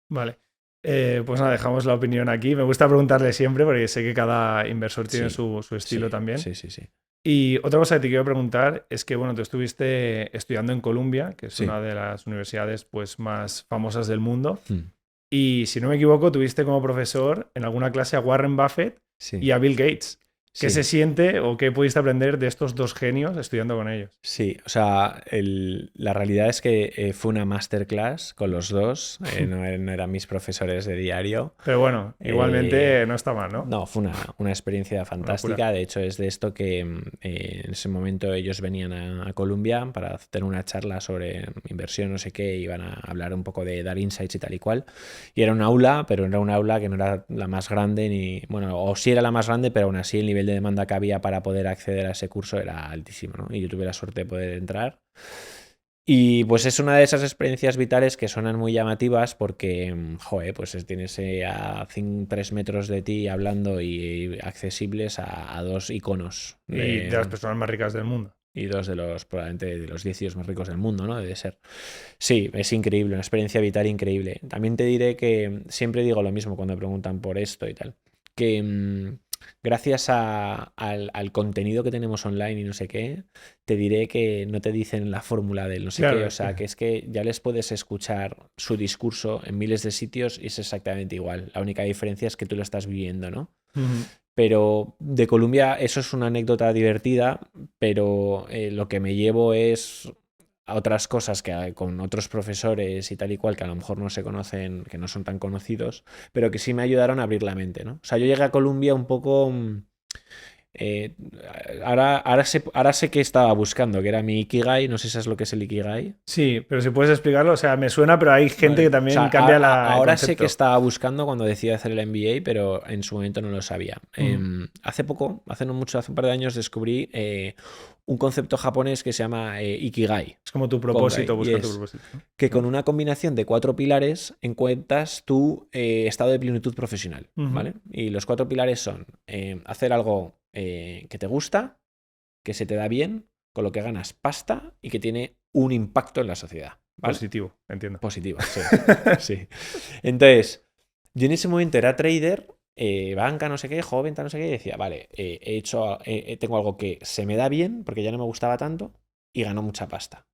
Vale. Pues nada, dejamos la opinión aquí. Me gusta preguntarle siempre porque sé que cada inversor tiene Sí, su estilo sí, también. sí, sí, sí. Y otra cosa que te quiero preguntar es que, bueno, tú estuviste estudiando en Columbia, que es Sí. una de las universidades pues, más famosas del mundo. Hmm. Y si no me equivoco, tuviste como profesor en alguna clase a Warren Buffett Sí, y a Bill Gates. ¿Qué se sí. siente o qué pudiste aprender de estos dos genios estudiando con ellos? Sí, o sea, la realidad es que fue una masterclass con los dos, no eran mis profesores de diario. Pero bueno, Eh, igualmente no está mal, ¿no? no, fue una experiencia Una locura. fantástica. De hecho, es de esto que en ese momento ellos venían a Colombia para tener una charla sobre inversión, no sé qué, iban a hablar un poco de dar insights y tal y cual. Y era un aula, pero era un aula que no era la más grande, ni, bueno, o sí era la más grande, pero aún así el nivel de demanda que había para poder acceder a ese curso era altísimo, ¿no? Y yo tuve la suerte de poder entrar. Y pues es una de esas experiencias vitales que suenan muy llamativas porque, joder, pues tienes a 3 metros de ti hablando y accesibles a dos iconos Y de las personas más ricas del mundo. y dos de los, probablemente, de los 10 tíos más ricos del mundo, ¿no? Debe ser. Sí, es increíble, una experiencia vital increíble. También te diré que siempre digo lo mismo cuando me preguntan por esto y tal, que gracias al contenido que tenemos online y no sé qué, te diré que no te dicen la fórmula del no sé qué, Claro, o es que... sea, que es que ya les puedes escuchar su discurso en miles de sitios y es exactamente igual. La única diferencia es que tú lo estás viviendo, ¿no? Ujú. Pero de Colombia eso es una anécdota divertida, pero lo que me llevo es a otras cosas que con otros profesores y tal y cual que a lo mejor no se conocen, que no son tan conocidos, pero que sí me ayudaron a abrir la mente, ¿no? O sea, yo llegué a Colombia un poco... eh, ahora sé que estaba buscando, que era mi Ikigai, no sé si es lo que es el Ikigai. Sí, pero si puedes explicarlo, o sea, me suena, pero hay gente que Vale. O sea, también cambia el ahora sé que concepto. estaba buscando cuando decidí hacer el MBA, pero en su momento no lo sabía. Ujú. Hace poco, hace no mucho, hace un par de años, descubrí un concepto japonés que se llama Ikigai, Es como tu Kongai, propósito, y buscar tu es propósito, ¿no? que con una combinación de 4 pilares encuentras tu estado de plenitud profesional, Ujú. ¿vale? Y los 4 pilares son hacer algo que te gusta, que se te da bien, con lo que ganas pasta y que tiene un impacto en la sociedad, ¿vale? Positivo, entiendo. Positivo, sí. Sí. Entonces, yo en ese momento era trader, banca, no sé qué, joven, tal, no sé qué, y decía, vale, tengo algo que se me da bien, porque ya no me gustaba tanto, y gano mucha pasta.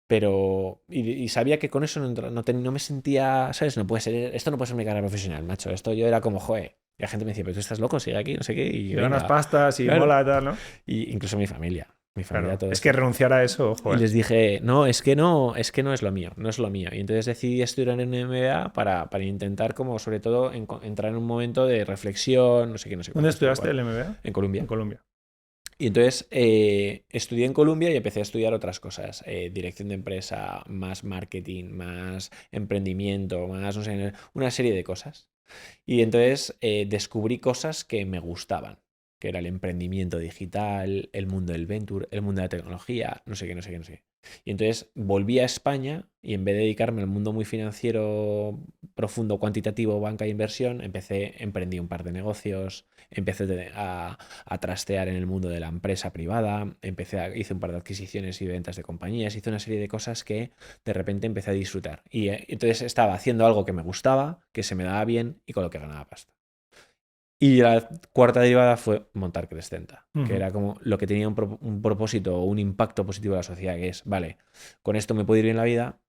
Pero, y sabía que con eso no me sentía, ¿sabes? No puede ser, esto no puede ser mi carrera profesional, macho. Esto yo era como, joder. Y la gente me decía, pero tú estás loco, sigue aquí, no sé qué, y Y ganas venga, pastas y claro. mola y tal, ¿no? Y incluso mi familia, Claro. todo Es que esto. renunciar a eso, ojo, Y ¿eh? les dije, no, es que no es lo mío, no es lo mío. Y entonces decidí estudiar en MBA para intentar como sobre todo entrar en un momento de reflexión, no sé qué, no sé ¿Dónde cuántos, tal y estudiaste cual, el MBA? en En Colombia. Colombia. Y entonces estudié en Colombia y empecé a estudiar otras cosas, dirección de empresa, más marketing, más emprendimiento, más, no sé, una serie de cosas. Y entonces descubrí cosas que me gustaban, que era el emprendimiento digital, el mundo del venture, el mundo de la tecnología, no sé qué, no sé qué, no sé qué. Y entonces volví a España y en vez de dedicarme al mundo muy financiero, profundo, cuantitativo, banca e inversión, emprendí un par de negocios, empecé a trastear en el mundo de la empresa privada, hice un par de adquisiciones y ventas de compañías, hice una serie de cosas que de repente empecé a disfrutar. Y entonces estaba haciendo algo que me gustaba, que se me daba bien y con lo que ganaba pasta. Y la cuarta derivada fue montar Crescenta, que Ujú. era como lo que tenía un propósito o un impacto positivo en la sociedad, que es, vale, con esto me puedo ir bien la vida,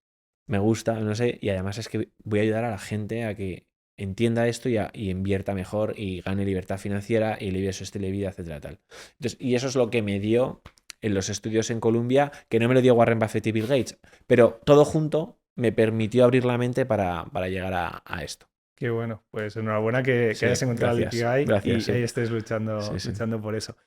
me gusta, no sé, y además es que voy a ayudar a la gente a que entienda esto y invierta mejor y gane libertad financiera y libre su estilo de vida, etcétera, tal. Entonces, y eso es lo que me dio en los estudios en Columbia, que no me lo dio Warren Buffett y Bill Gates, pero todo junto me permitió abrir la mente para llegar a esto. Qué bueno. Pues enhorabuena que Sí, hayas encontrado el gracias, Ikigai gracias, y sí, ahí estés sí, sí. luchando por eso.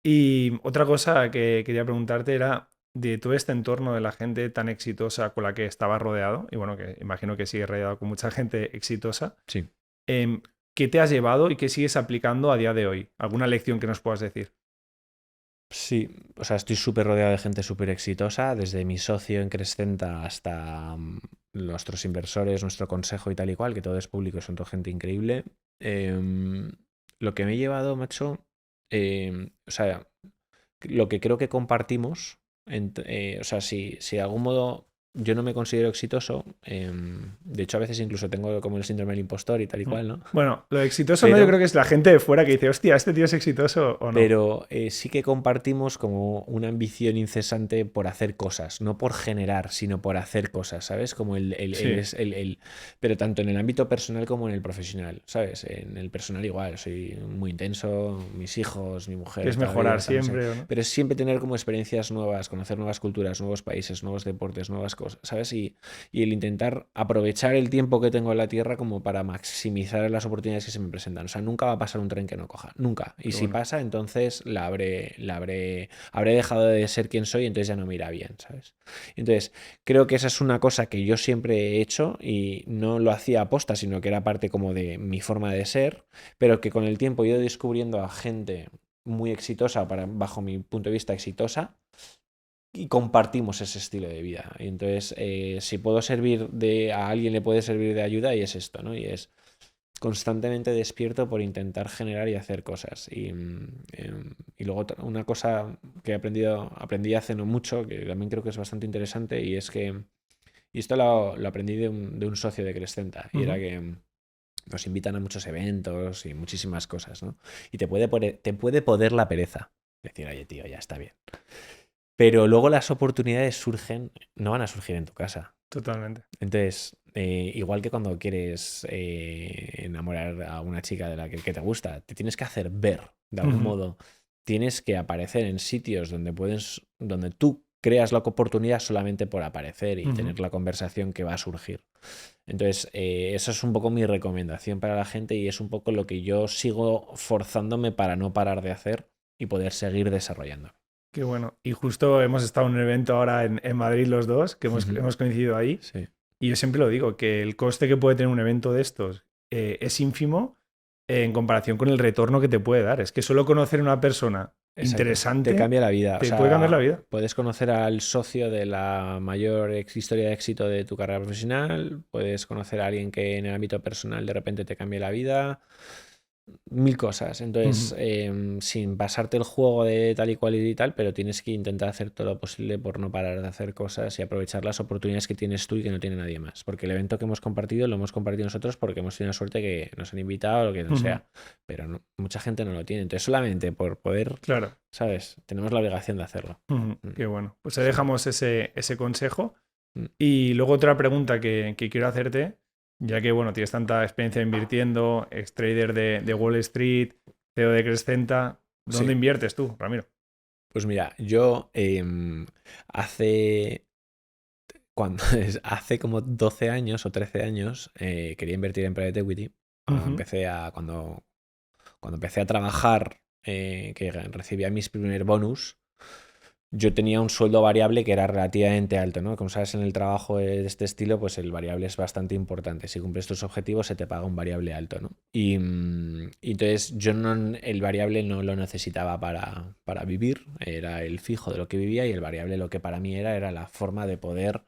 Y otra cosa que quería preguntarte era de todo este entorno de la gente tan exitosa con la que estabas rodeado, y bueno, que imagino que sigues rodeado con mucha gente exitosa, Sí. em, ¿qué te has llevado y qué sigues aplicando a día de hoy? ¿Alguna lección que nos puedas decir? Sí, o sea, estoy súper rodeado de gente súper exitosa, desde mi socio en Crescenta hasta nuestros inversores, nuestro consejo y tal y cual, que todo es público, son toda gente increíble. Em, lo que me he llevado, macho, o sea, lo que creo que compartimos, o sea, si de algún modo yo no me considero exitoso. De hecho, a veces incluso tengo como el síndrome del impostor y tal y cual, ¿no? Bueno, lo exitoso no, yo creo que es la gente de fuera que dice, hostia, ¿este tío es exitoso o no? Pero sí que compartimos como una ambición incesante por hacer cosas, no por generar, sino por hacer cosas, ¿sabes? Como pero tanto en el ámbito personal como en el profesional, ¿sabes? En el personal igual, soy muy intenso, mis hijos, mi mujer. Que es toda la mejorar vida, tal, no sé. siempre, ¿o no? Pero es siempre tener como experiencias nuevas, conocer nuevas culturas, nuevos países, nuevos deportes, nuevas cosas, ¿sabes? Y el intentar aprovechar el tiempo que tengo en la Tierra como para maximizar las oportunidades que se me presentan. O sea, nunca va a pasar un tren que no coja, nunca. Y Qué si bueno. pasa, entonces habré dejado de ser quien soy, entonces ya no me irá bien, ¿sabes? Entonces, creo que esa es una cosa que yo siempre he hecho y no lo hacía aposta, sino que era parte como de mi forma de ser, pero que con el tiempo he ido descubriendo a gente muy exitosa, bajo mi punto de vista exitosa, y compartimos ese estilo de vida. Y entonces, si puedo servir a alguien le puede servir de ayuda y es esto, ¿no? Y es constantemente despierto por intentar generar y hacer cosas. Y luego una cosa que aprendí hace no mucho, que también creo que es bastante interesante, y es que, y esto lo aprendí de un socio de Crescenta, y era que nos invitan a muchos eventos y muchísimas cosas, ¿no? Y te puede poder la pereza. Decir, oye, tío, ya está bien. Pero luego las oportunidades no van a surgir en tu casa. Totalmente. Entonces, igual que cuando quieres enamorar a una chica de la que te gusta, te tienes que hacer ver, de algún modo. Tienes que aparecer en sitios donde tú creas la oportunidad solamente por aparecer y tener la conversación que va a surgir. Entonces, eso es un poco mi recomendación para la gente y es un poco lo que yo sigo forzándome para no parar de hacer y poder seguir desarrollando. Qué bueno. Y justo hemos estado en un evento ahora en Madrid los dos, que hemos coincidido ahí. Sí. Y yo siempre lo digo, que el coste que puede tener un evento de estos es ínfimo en comparación con el retorno que te puede dar. Es que solo conocer a una persona interesante te cambia la vida. te puede cambiar la vida. Puedes conocer al socio de la mayor historia de éxito de tu carrera profesional, puedes conocer a alguien que en el ámbito personal de repente te cambie la vida. Mil cosas. Entonces, sin pasarte el juego de tal y cual y tal, pero tienes que intentar hacer todo lo posible por no parar de hacer cosas y aprovechar las oportunidades que tienes tú y que no tiene nadie más. Porque el evento que hemos compartido lo hemos compartido nosotros porque hemos tenido la suerte que nos han invitado o lo que no sea. Pero mucha gente no lo tiene. Entonces, solamente por poder, claro, ¿sabes? Tenemos la obligación de hacerlo. Qué bueno. Pues ahí dejamos ese consejo. Y luego otra pregunta que quiero hacerte. Ya que, bueno, tienes tanta experiencia invirtiendo, ex-trader de Wall Street, CEO de Crescenta, ¿dónde inviertes tú, Ramiro? Pues mira, yo hace como 12 años o 13 años quería invertir en Private Equity. Cuando empecé a trabajar, que recibía mis primer bonus, yo tenía un sueldo variable que era relativamente alto, ¿no? Como sabes, en el trabajo de este estilo, pues el variable es bastante importante. Si cumples tus objetivos, se te paga un variable alto, ¿no? Y entonces yo el variable no lo necesitaba para vivir, era el fijo de lo que vivía y el variable lo que para mí era la forma de poder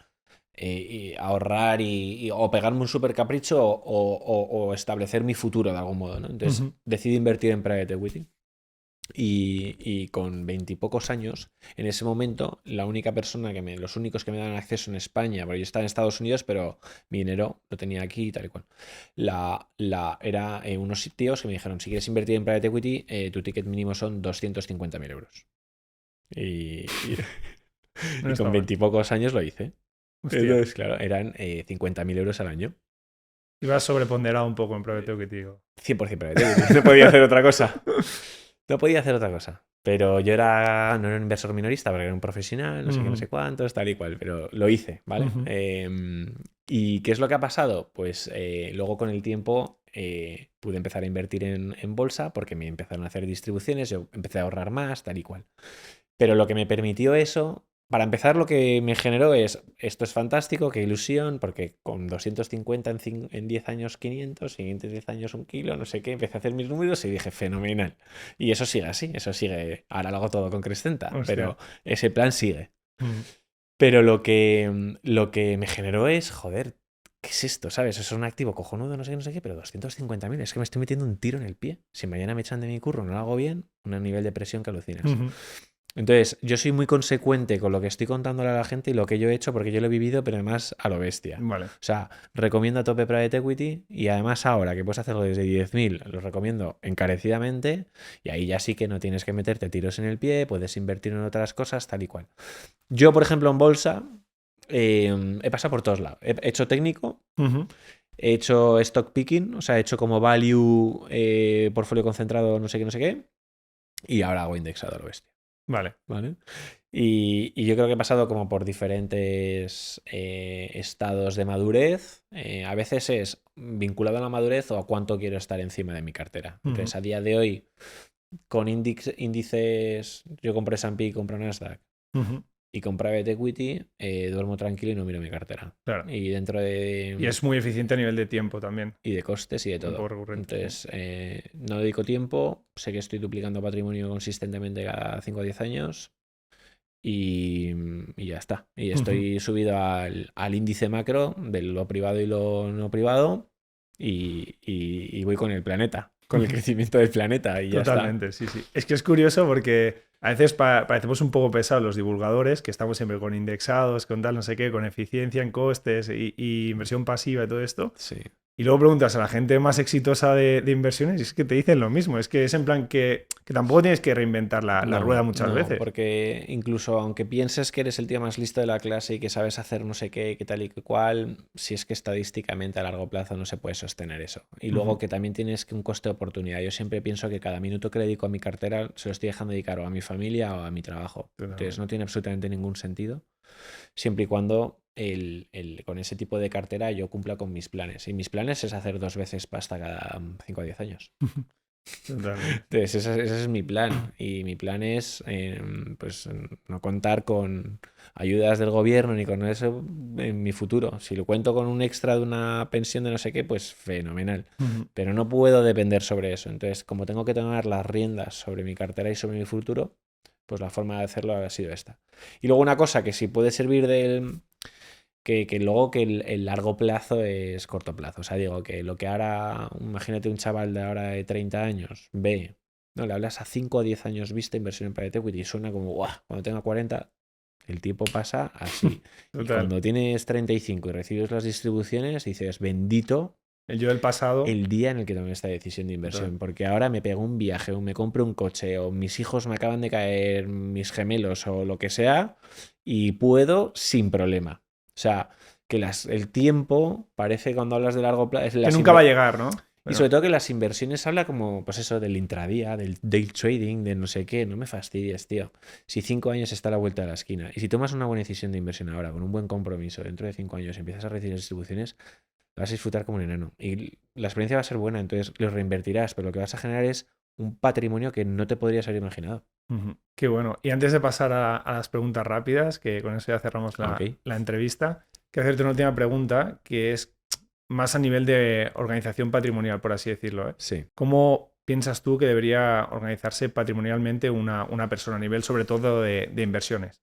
ahorrar o pegarme un super capricho o establecer mi futuro de algún modo, ¿no? Entonces decidí invertir en Private Equity. Y con 20 y pocos años, en ese momento, los únicos que me daban acceso en España, porque yo estaba en Estados Unidos, pero mi dinero lo tenía aquí y tal y cual. Era unos tíos que me dijeron, si quieres invertir en Private Equity, tu ticket mínimo son 250.000 euros. Y con 20 y pocos años lo hice. Hostia. Entonces, claro, eran 50.000 euros al año. Ibas sobreponderado un poco en Private Equity. 100% Private Equity. No podía hacer otra cosa. No podía hacer otra cosa. Pero yo no era un inversor minorista, porque era un profesional, no sé qué, no sé cuántos, tal y cual. Pero lo hice, ¿vale? ¿Y qué es lo que ha pasado? Pues luego con el tiempo pude empezar a invertir en bolsa porque me empezaron a hacer distribuciones, yo empecé a ahorrar más, tal y cual. Pero lo que me permitió eso, para empezar, lo que me generó esto es fantástico, qué ilusión, porque con 250 en 10 años 500, siguientes 10 años un kilo, no sé qué, empecé a hacer mis números y dije, fenomenal. Y eso sigue así, eso sigue. Ahora lo hago todo con Crescenta, pero ese plan sigue. Pero lo que me generó es, joder, ¿qué es esto? ¿Sabes? Eso es un activo cojonudo, no sé qué, pero 250.000, es que me estoy metiendo un tiro en el pie. Si mañana me echan de mi curro, no lo hago bien, un nivel de presión que alucinas. Entonces, yo soy muy consecuente con lo que estoy contándole a la gente y lo que yo he hecho porque yo lo he vivido, pero además a lo bestia. Vale. O sea, recomiendo a tope Private Equity y además ahora que puedes hacerlo desde 10.000, lo recomiendo encarecidamente y ahí ya sí que no tienes que meterte tiros en el pie, puedes invertir en otras cosas, tal y cual. Yo, por ejemplo, en bolsa he pasado por todos lados. He hecho técnico, he hecho stock picking, o sea, he hecho como value, portfolio concentrado, no sé qué, no sé qué, y ahora hago indexado a lo bestia. Vale. ¿Vale? Y yo creo que he pasado como por diferentes estados de madurez. A veces es vinculado a la madurez o a cuánto quiero estar encima de mi cartera. Entonces, a día de hoy, con índices, yo compro S&P y compro Nasdaq. Y con Private Equity duermo tranquilo y no miro mi cartera. Claro. Y dentro de... Y es muy eficiente a nivel de tiempo también. Y de costes y de todo. Entonces, no dedico tiempo. Sé que estoy duplicando patrimonio consistentemente cada 5 o 10 años. Y ya está. Y estoy subido al índice macro de lo privado y lo no privado. Y voy con el planeta. Con el crecimiento del planeta. Y ya Totalmente, está. sí. Es que es curioso porque a veces parecemos un poco pesados los divulgadores, que estamos siempre con indexados, con tal, no sé qué, con eficiencia en costes y inversión pasiva y todo esto. Sí. Y luego preguntas a la gente más exitosa de inversiones y es que te dicen lo mismo. Es que es en plan que tampoco tienes que reinventar la rueda muchas veces. Porque incluso aunque pienses que eres el tío más listo de la clase y que sabes hacer no sé qué, qué tal y qué cual, si es que estadísticamente a largo plazo no se puede sostener eso. Y luego que también tienes que un coste de oportunidad. Yo siempre pienso que cada minuto que le dedico a mi cartera se lo estoy dejando dedicar o a mi familia o a mi trabajo. Entonces no tiene absolutamente ningún sentido. Siempre y cuando con ese tipo de cartera yo cumpla con mis planes. Y mis planes es hacer 2 veces pasta cada 5 o 10 años. Entonces, ese es mi plan. Y mi plan es pues no contar con ayudas del gobierno ni con eso en mi futuro. Si lo cuento con un extra de una pensión de no sé qué, pues fenomenal. Pero no puedo depender sobre eso. Entonces, como tengo que tomar las riendas sobre mi cartera y sobre mi futuro, pues la forma de hacerlo ha sido esta. Y luego una cosa que sí puede servir del... Que luego que el largo plazo es corto plazo. O sea, digo que lo que ahora, imagínate un chaval de ahora de 30 años, ve, no, le hablas a 5 o 10 años vista inversión en private equity y suena como, guau, cuando tenga 40, el tiempo pasa así. Y cuando tienes 35 y recibes las distribuciones, dices, bendito el yo del pasado, el día en el que tomé esta decisión de inversión, porque ahora me pego un viaje o me compro un coche o mis hijos me acaban de caer, mis gemelos o lo que sea, y puedo sin problema. O sea, que el tiempo parece cuando hablas de largo plazo... que nunca va a llegar, ¿no? Y sobre todo que las inversiones habla como, pues eso, del intradía, del day trading, de no sé qué. No me fastidies, tío. Si 5 años está a la vuelta de la esquina y si tomas una buena decisión de inversión ahora, con un buen compromiso, dentro de 5 años empiezas a recibir distribuciones, vas a disfrutar como un enano. Y la experiencia va a ser buena, entonces lo reinvertirás, pero lo que vas a generar es un patrimonio que no te podrías haber imaginado. Qué bueno. Y antes de pasar a las preguntas rápidas, que con eso ya cerramos la entrevista, quiero hacerte una última pregunta, que es más a nivel de organización patrimonial, por así decirlo. Sí. ¿Cómo piensas tú que debería organizarse patrimonialmente una persona a nivel sobre todo de inversiones?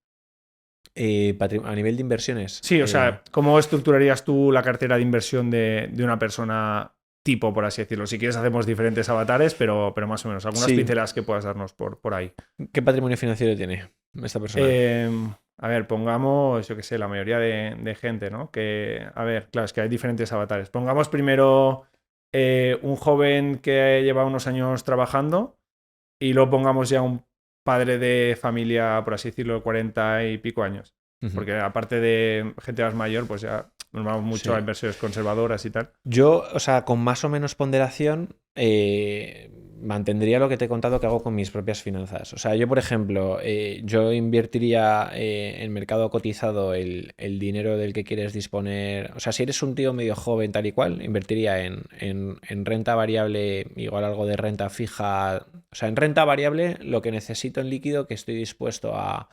A nivel de inversiones. Sí, o sea, ¿cómo estructurarías tú la cartera de inversión de una persona tipo, por así decirlo? Si quieres hacemos diferentes avatares, pero más o menos. Algunas pinceladas que puedas darnos por ahí. ¿Qué patrimonio financiero tiene esta persona? A ver, pongamos, yo qué sé, la mayoría de gente, ¿no? Que, a ver, claro, es que hay diferentes avatares. Pongamos primero un joven que lleva unos años trabajando y luego pongamos ya un padre de familia, por así decirlo, de 40 y pico años. Porque aparte de gente más mayor, pues ya nos vamos mucho a inversiones conservadoras y tal. Yo, o sea, con más o menos ponderación, mantendría lo que te he contado que hago con mis propias finanzas. O sea, yo, por ejemplo, yo invertiría en mercado cotizado el dinero del que quieres disponer. O sea, si eres un tío medio joven, tal y cual, invertiría en renta variable, igual algo de renta fija. O sea, en renta variable, lo que necesito en líquido, que estoy dispuesto a...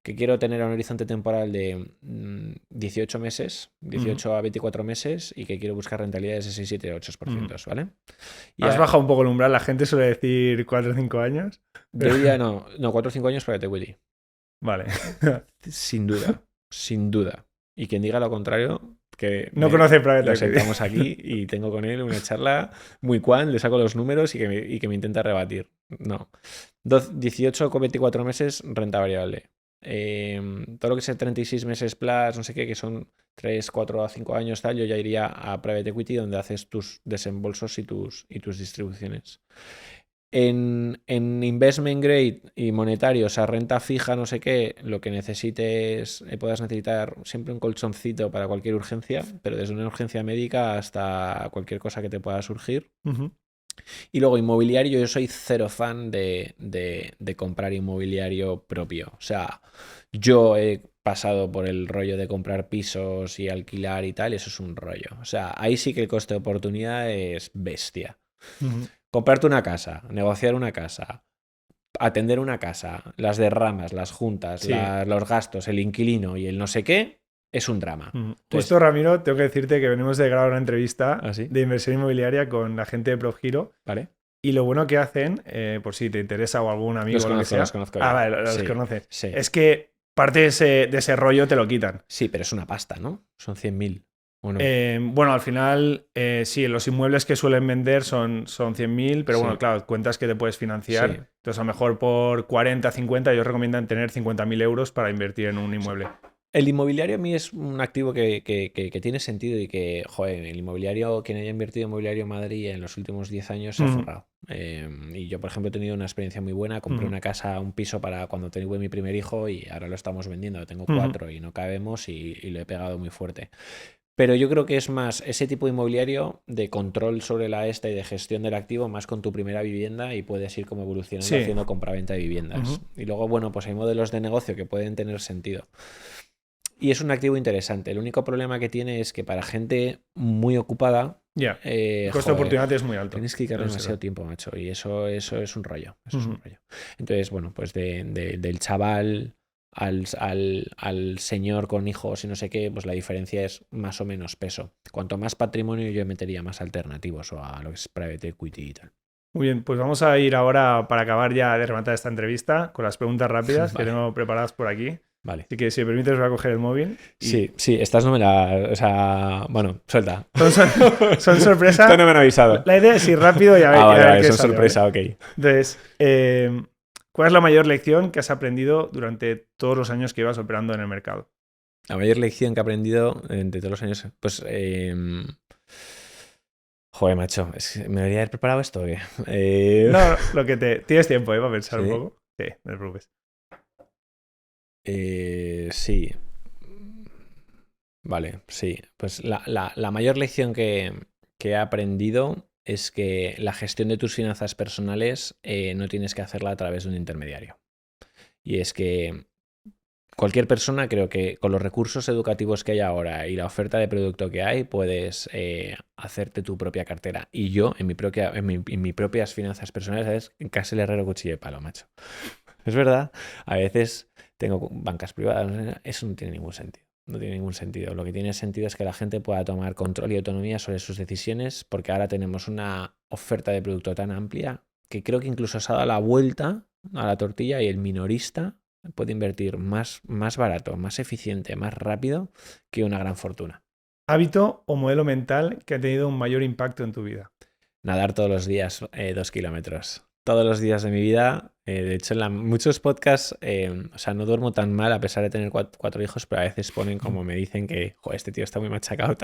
que quiero tener un horizonte temporal de 18 meses, 18 a 24 meses, y que quiero buscar rentabilidades de 6, 7, 8%, ¿vale? Y has bajado un poco el umbral, la gente suele decir 4 o 5 años. Yo diría no, 4 o 5 años para Equity. Vale. Sin duda, sin duda. Y quien diga lo contrario, que No conoce private lo equity. sentamos aquí y tengo con él una charla muy le saco los números y que me intenta rebatir. No. 18,24 meses renta variable. Todo lo que sea 36 meses plus, no sé qué, que son 3, 4 a 5 años, tal, yo ya iría a private equity donde haces tus desembolsos y tus distribuciones. En investment grade y monetario, o sea, renta fija, no sé qué, lo que necesites, puedas necesitar siempre un colchoncito para cualquier urgencia, pero desde una urgencia médica hasta cualquier cosa que te pueda surgir. Ujú. Y luego inmobiliario, yo soy cero fan de comprar inmobiliario propio. O sea, yo he pasado por el rollo de comprar pisos y alquilar y tal, y eso es un rollo. O sea, ahí sí que el coste de oportunidad es bestia. Ujú. Comprarte una casa, negociar una casa, atender una casa, las derramas, las juntas, Sí. los gastos, el inquilino y el no sé qué, es un drama. Justo, Entonces, Ramiro, tengo que decirte que venimos de grabar una entrevista ¿ah, sí? de inversión inmobiliaria con la gente de PropGiro. ¿Vale? Y lo bueno que hacen, por si te interesa o algún amigo o lo que sea. Los conozco Ah, bien. vale, los Sí, conoces. sí. Es que parte de ese rollo te lo quitan. Sí, pero es una pasta, ¿no? Son 100.000. ¿O no? Bueno, al final, sí, los inmuebles que suelen vender son 100.000, pero Sí. bueno, claro, cuentas que te puedes financiar. Sí. Entonces, a lo mejor por 40, 50, ellos recomiendan tener 50.000 euros para invertir en un inmueble. El inmobiliario a mí es un activo que tiene sentido y que, joder, el inmobiliario, quien haya invertido en inmobiliario en Madrid en los últimos 10 años se ha forrado. Y yo, por ejemplo, he tenido una experiencia muy buena. Compré una casa, un piso para cuando tuve mi primer hijo y ahora lo estamos vendiendo. Tengo 4 y no cabemos y lo he pegado muy fuerte. Pero yo creo que es más ese tipo de inmobiliario de control sobre la esta y de gestión del activo más con tu primera vivienda y puedes ir como evolucionando Sí. haciendo compraventa de viviendas. Y luego, bueno, pues hay modelos de negocio que pueden tener sentido. Y es un activo interesante. El único problema que tiene es que para gente muy ocupada, Ya. El coste de oportunidad es muy alto. tienes que dedicarle Eso demasiado sí. tiempo, macho. Y eso es un rollo. Eso es un rollo. Entonces, bueno, pues del chaval al señor con hijos y no sé qué, pues la diferencia es más o menos peso. Cuanto más patrimonio, yo metería más alternativos o a lo que es private equity y tal. Muy bien, pues vamos a ir ahora para acabar ya de rematar esta entrevista con las preguntas rápidas Vale. que tengo preparadas por aquí. Vale. Así que si me permites voy a coger el móvil. Sí, estas no me la... O sea, bueno, suelta. Son sorpresa. Esto no me han avisado. La idea es ir rápido y a ver, vale, qué son sale, sorpresa, ¿vale? ok. Entonces, ¿cuál es la mayor lección que has aprendido durante todos los años que ibas operando en el mercado? La mayor lección que he aprendido de todos los años, pues... Joder, macho, ¿me debería haber preparado esto o qué? No, lo que tienes tiempo, para pensar ¿Sí? un poco. Sí, no te preocupes. Sí. Vale, sí. Pues la mayor lección que he aprendido es que la gestión de tus finanzas personales no tienes que hacerla a través de un intermediario. Y es que cualquier persona, creo que con los recursos educativos que hay ahora y la oferta de producto que hay, puedes hacerte tu propia cartera. Y yo, en mis propias finanzas personales, es casi el herrero cuchillo de palo, macho. Es verdad, a veces tengo bancas privadas, eso no tiene ningún sentido. No tiene ningún sentido. Lo que tiene sentido es que la gente pueda tomar control y autonomía sobre sus decisiones, porque ahora tenemos una oferta de producto tan amplia que creo que incluso se ha dado la vuelta a la tortilla y el minorista puede invertir más barato, más eficiente, más rápido que una gran fortuna. ¿Hábito o modelo mental que ha tenido un mayor impacto en tu vida? Nadar todos los días 2 kilómetros. Todos los días de mi vida. De hecho, en muchos podcasts, o sea, no duermo tan mal a pesar de tener 4 hijos, pero a veces ponen como me dicen que, joder, este tío está muy machacado.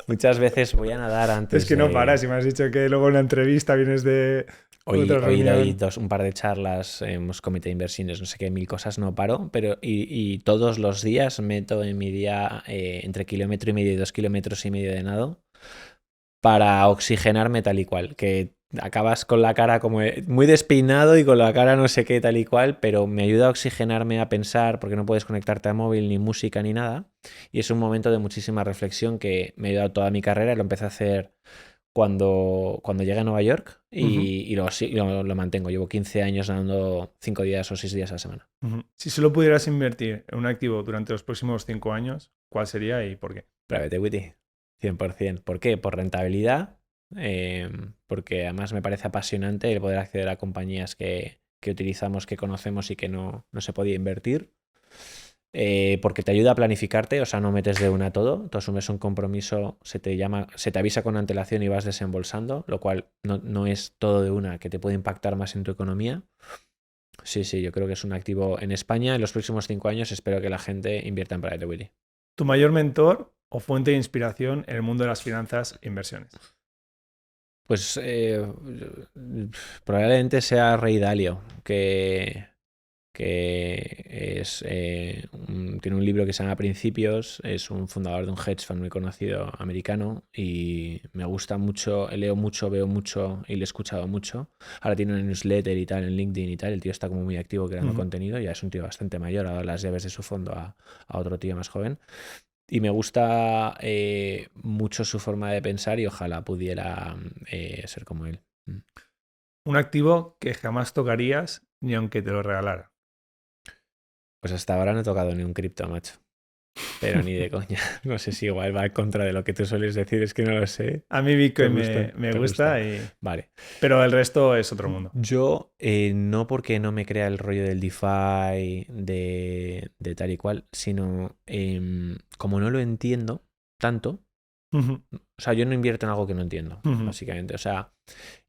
Muchas veces voy a nadar antes. Es que no paras, si me has dicho que luego en la entrevista vienes de... Hoy doy un par de charlas, hemos comité de inversiones, no sé qué, 1000 cosas, no paro, pero y todos los días meto en mi día entre 1,5 kilómetros y 2,5 kilómetros de nado para oxigenarme tal y cual, que acabas con la cara como muy despeinado y con la cara no sé qué tal y cual, pero me ayuda a oxigenarme, a pensar, porque no puedes conectarte a móvil, ni música, ni nada, y es un momento de muchísima reflexión que me ha ayudado toda mi carrera, lo empecé a hacer cuando llegué a Nueva York y lo mantengo. Llevo 15 años nadando 5 días o 6 días a la semana. Si solo pudieras invertir en un activo durante los próximos 5 años, ¿cuál sería y por qué? Private equity, 100%. ¿Por qué? Por rentabilidad, porque además me parece apasionante el poder acceder a compañías que utilizamos, que conocemos y que no se podía invertir. porque te ayuda a planificarte, o sea, no metes de una todo, tú asumes un compromiso, se te avisa con antelación y vas desembolsando, lo cual no es todo de una, que te puede impactar más en tu economía. Sí, yo creo que es un activo en España. En los próximos 5 años espero que la gente invierta en private equity. ¿Tu mayor mentor o fuente de inspiración en el mundo de las finanzas e inversiones? Pues probablemente sea Ray Dalio, que tiene un libro que se llama Principios, es un fundador de un hedge fund muy conocido americano y me gusta mucho, leo mucho, veo mucho y le he escuchado mucho. Ahora tiene una newsletter y tal en LinkedIn y tal, el tío está como muy activo creando contenido, ya es un tío bastante mayor, ha dado las llaves de su fondo a otro tío más joven. Y me gusta mucho su forma de pensar y ojalá pudiera ser como él. Un activo que jamás tocarías ni aunque te lo regalara. Pues hasta ahora no he tocado ni un cripto, macho. Pero ni de coña. No sé si igual va en contra de lo que tú sueles decir, es que no lo sé. A mí Bitcoin ¿Te me gusta? gusta, Vale. pero el resto es otro mundo. Yo no porque no me crea el rollo del DeFi, de tal y cual, sino como no lo entiendo tanto, o sea, yo no invierto en algo que no entiendo, básicamente. O sea,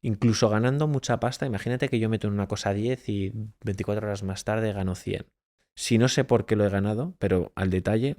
incluso ganando mucha pasta, imagínate que yo meto en una cosa 10 y 24 horas más tarde gano 100. Si no sé por qué lo he ganado, pero al detalle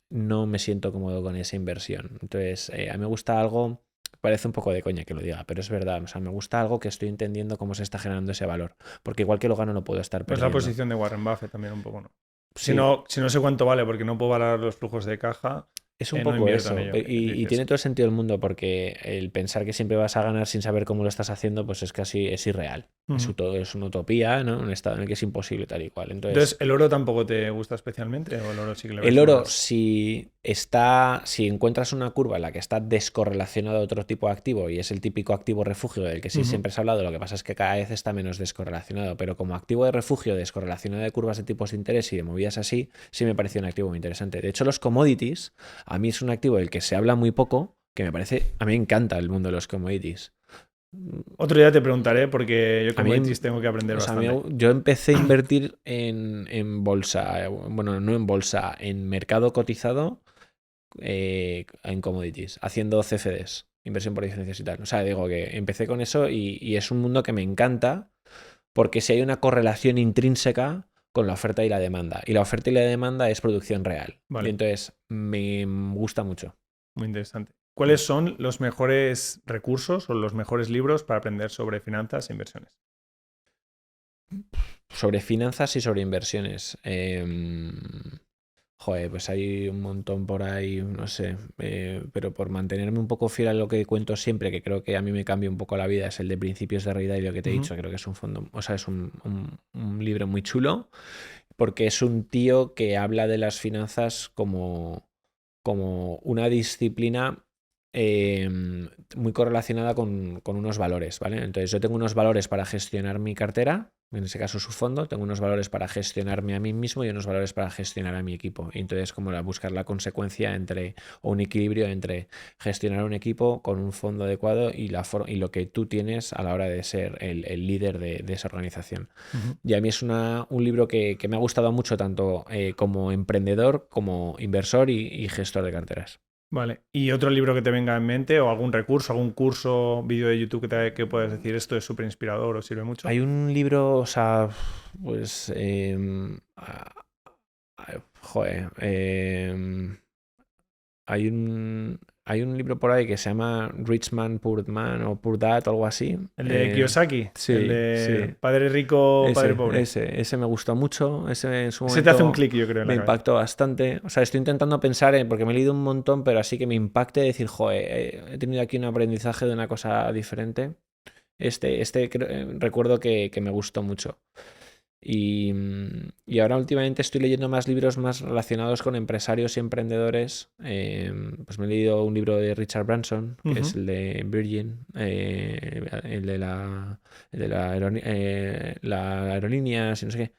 no me siento cómodo con esa inversión. Entonces, a mí me gusta algo, parece un poco de coña que lo diga, pero es verdad. O sea, me gusta algo que estoy entendiendo cómo se está generando ese valor. Porque igual que lo gano, no puedo estar Es la perdiendo. posición de Warren Buffett también un poco, ¿no? Si Sí, no sé cuánto vale porque no puedo valorar los flujos de caja, es un no poco invierto en eso, ello. y tiene todo el sentido del mundo porque el pensar que siempre vas a ganar sin saber cómo lo estás haciendo, pues es casi es irreal. Es una utopía, ¿no? Un estado en el que es imposible tal y cual. Entonces, ¿el oro tampoco te gusta especialmente o el oro sí que le ves El un oro, valor? si encuentras una curva en la que está descorrelacionado a otro tipo de activo y es el típico activo refugio del que sí siempre se ha hablado, lo que pasa es que cada vez está menos descorrelacionado, pero como activo de refugio descorrelacionado de curvas de tipos de interés y de movidas así, sí me pareció un activo muy interesante. De hecho, los commodities, a mí es un activo del que se habla muy poco, que a mí me encanta el mundo de los commodities. Otro día te preguntaré porque yo A mí, commodities tengo que aprender o sea, bastante. yo empecé a invertir en bolsa, bueno, no en bolsa, en mercado cotizado en commodities, haciendo CFDs, inversión por diferencias y tal. O sea, digo que empecé con eso y es un mundo que me encanta porque si hay una correlación intrínseca con la oferta y la demanda. Y la oferta y la demanda es producción real. Vale. Y entonces me gusta mucho. Muy interesante. ¿Cuáles son los mejores recursos o los mejores libros para aprender sobre finanzas e inversiones? Sobre finanzas y sobre inversiones. Joder, pues hay un montón por ahí, no sé, pero por mantenerme un poco fiel a lo que cuento siempre, que creo que a mí me cambia un poco la vida, es el de Principios de Rey Dalio que te he dicho, creo que es un fondo, o sea, es un libro muy chulo, porque es un tío que habla de las finanzas como una disciplina muy correlacionada con unos valores, ¿vale? Entonces yo tengo unos valores para gestionar mi cartera, en ese caso su fondo, tengo unos valores para gestionarme a mí mismo y unos valores para gestionar a mi equipo. Y entonces como buscar la consecuencia o un equilibrio entre gestionar un equipo con un fondo adecuado y lo que tú tienes a la hora de ser el líder de esa organización. Y a mí es un libro que me ha gustado mucho tanto como emprendedor, como inversor y gestor de carteras. Vale. ¿Y otro libro que te venga en mente o algún recurso, algún curso, vídeo de YouTube que puedas decir esto es súper inspirador o sirve mucho? Hay un libro, o sea, pues, joder, hay un libro por ahí que se llama Rich Man, Poor Man o Poor Dad o algo así. El de Kiyosaki, Sí, el de sí. Padre Rico, Padre Pobre. Ese me gustó mucho. Ese en su Ese te hace un momento clic, yo creo, en me la cabeza. impactó bastante. O sea, estoy intentando pensar porque me he leído un montón, pero así que me impacte decir, joder, he tenido aquí un aprendizaje de una cosa diferente. Recuerdo que me gustó mucho. Y ahora últimamente estoy leyendo más libros más relacionados con empresarios y emprendedores. Pues me he leído un libro de Richard Branson, que es el de Virgin, el de la aerolínea, si no sé qué.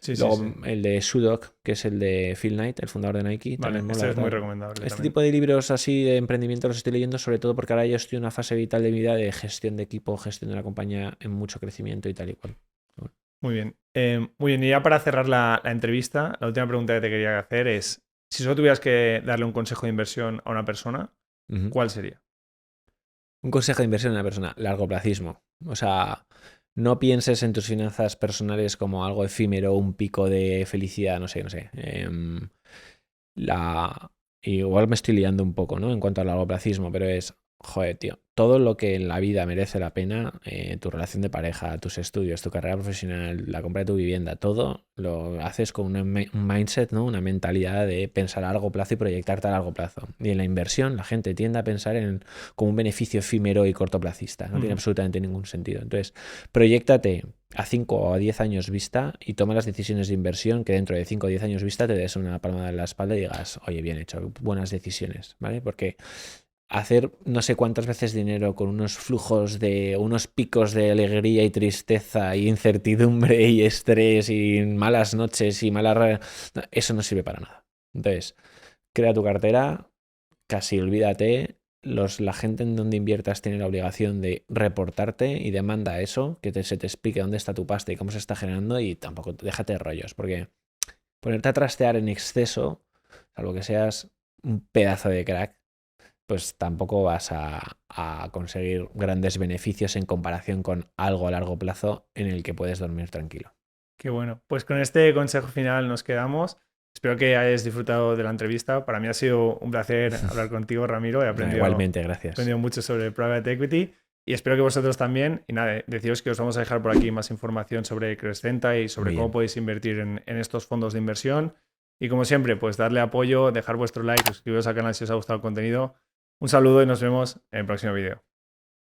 Sí. Luego el de Sudok, que es el de Phil Knight, el fundador de Nike. Vale, También ese mola. es muy recomendable. Este tipo de libros así de emprendimiento los estoy leyendo sobre todo porque ahora yo estoy en una fase vital de mi vida de gestión de equipo, gestión de la compañía en mucho crecimiento y tal y cual. Muy bien. Muy bien, y ya para cerrar la entrevista, la última pregunta que te quería hacer es, si solo tuvieras que darle un consejo de inversión a una persona, Ujú. ¿cuál sería? Un consejo de inversión en una persona, largoplacismo. O sea, no pienses en tus finanzas personales como algo efímero, un pico de felicidad, no sé, no sé. La... Igual me estoy liando un poco, ¿no? En cuanto al largoplacismo, pero es, joder, tío, todo lo que en la vida merece la pena, tu relación de pareja, tus estudios, tu carrera profesional, la compra de tu vivienda, todo lo haces con un mindset, ¿no? Una mentalidad de pensar a largo plazo y proyectarte a largo plazo. Y en la inversión, la gente tiende a pensar como un beneficio efímero y cortoplacista. No tiene absolutamente ningún sentido. Entonces, proyéctate a 5 o a 10 años vista y toma las decisiones de inversión que dentro de 5 o 10 años vista te des una palmada en la espalda y digas, oye, bien hecho, buenas decisiones, ¿vale? Porque hacer no sé cuántas veces dinero con unos flujos de unos picos de alegría y tristeza y incertidumbre y estrés y malas noches y eso no sirve para nada. Entonces, crea tu cartera, casi olvídate. La gente en donde inviertas tiene la obligación de reportarte y demanda eso, que se te explique dónde está tu pasta y cómo se está generando y tampoco déjate de rollos, porque ponerte a trastear en exceso, salvo que seas un pedazo de crack, pues tampoco vas a conseguir grandes beneficios en comparación con algo a largo plazo en el que puedes dormir tranquilo. Qué bueno. Pues con este consejo final nos quedamos. Espero que hayas disfrutado de la entrevista. Para mí ha sido un placer hablar contigo, Ramiro. He Igualmente, gracias. aprendido mucho sobre Private Equity y espero que vosotros también. Y nada, deciros que os vamos a dejar por aquí más información sobre Crescenta y sobre Muy cómo bien. podéis invertir en estos fondos de inversión. Y como siempre, pues darle apoyo, dejar vuestro like, suscribiros al canal si os ha gustado el contenido. Un saludo y nos vemos en el próximo vídeo.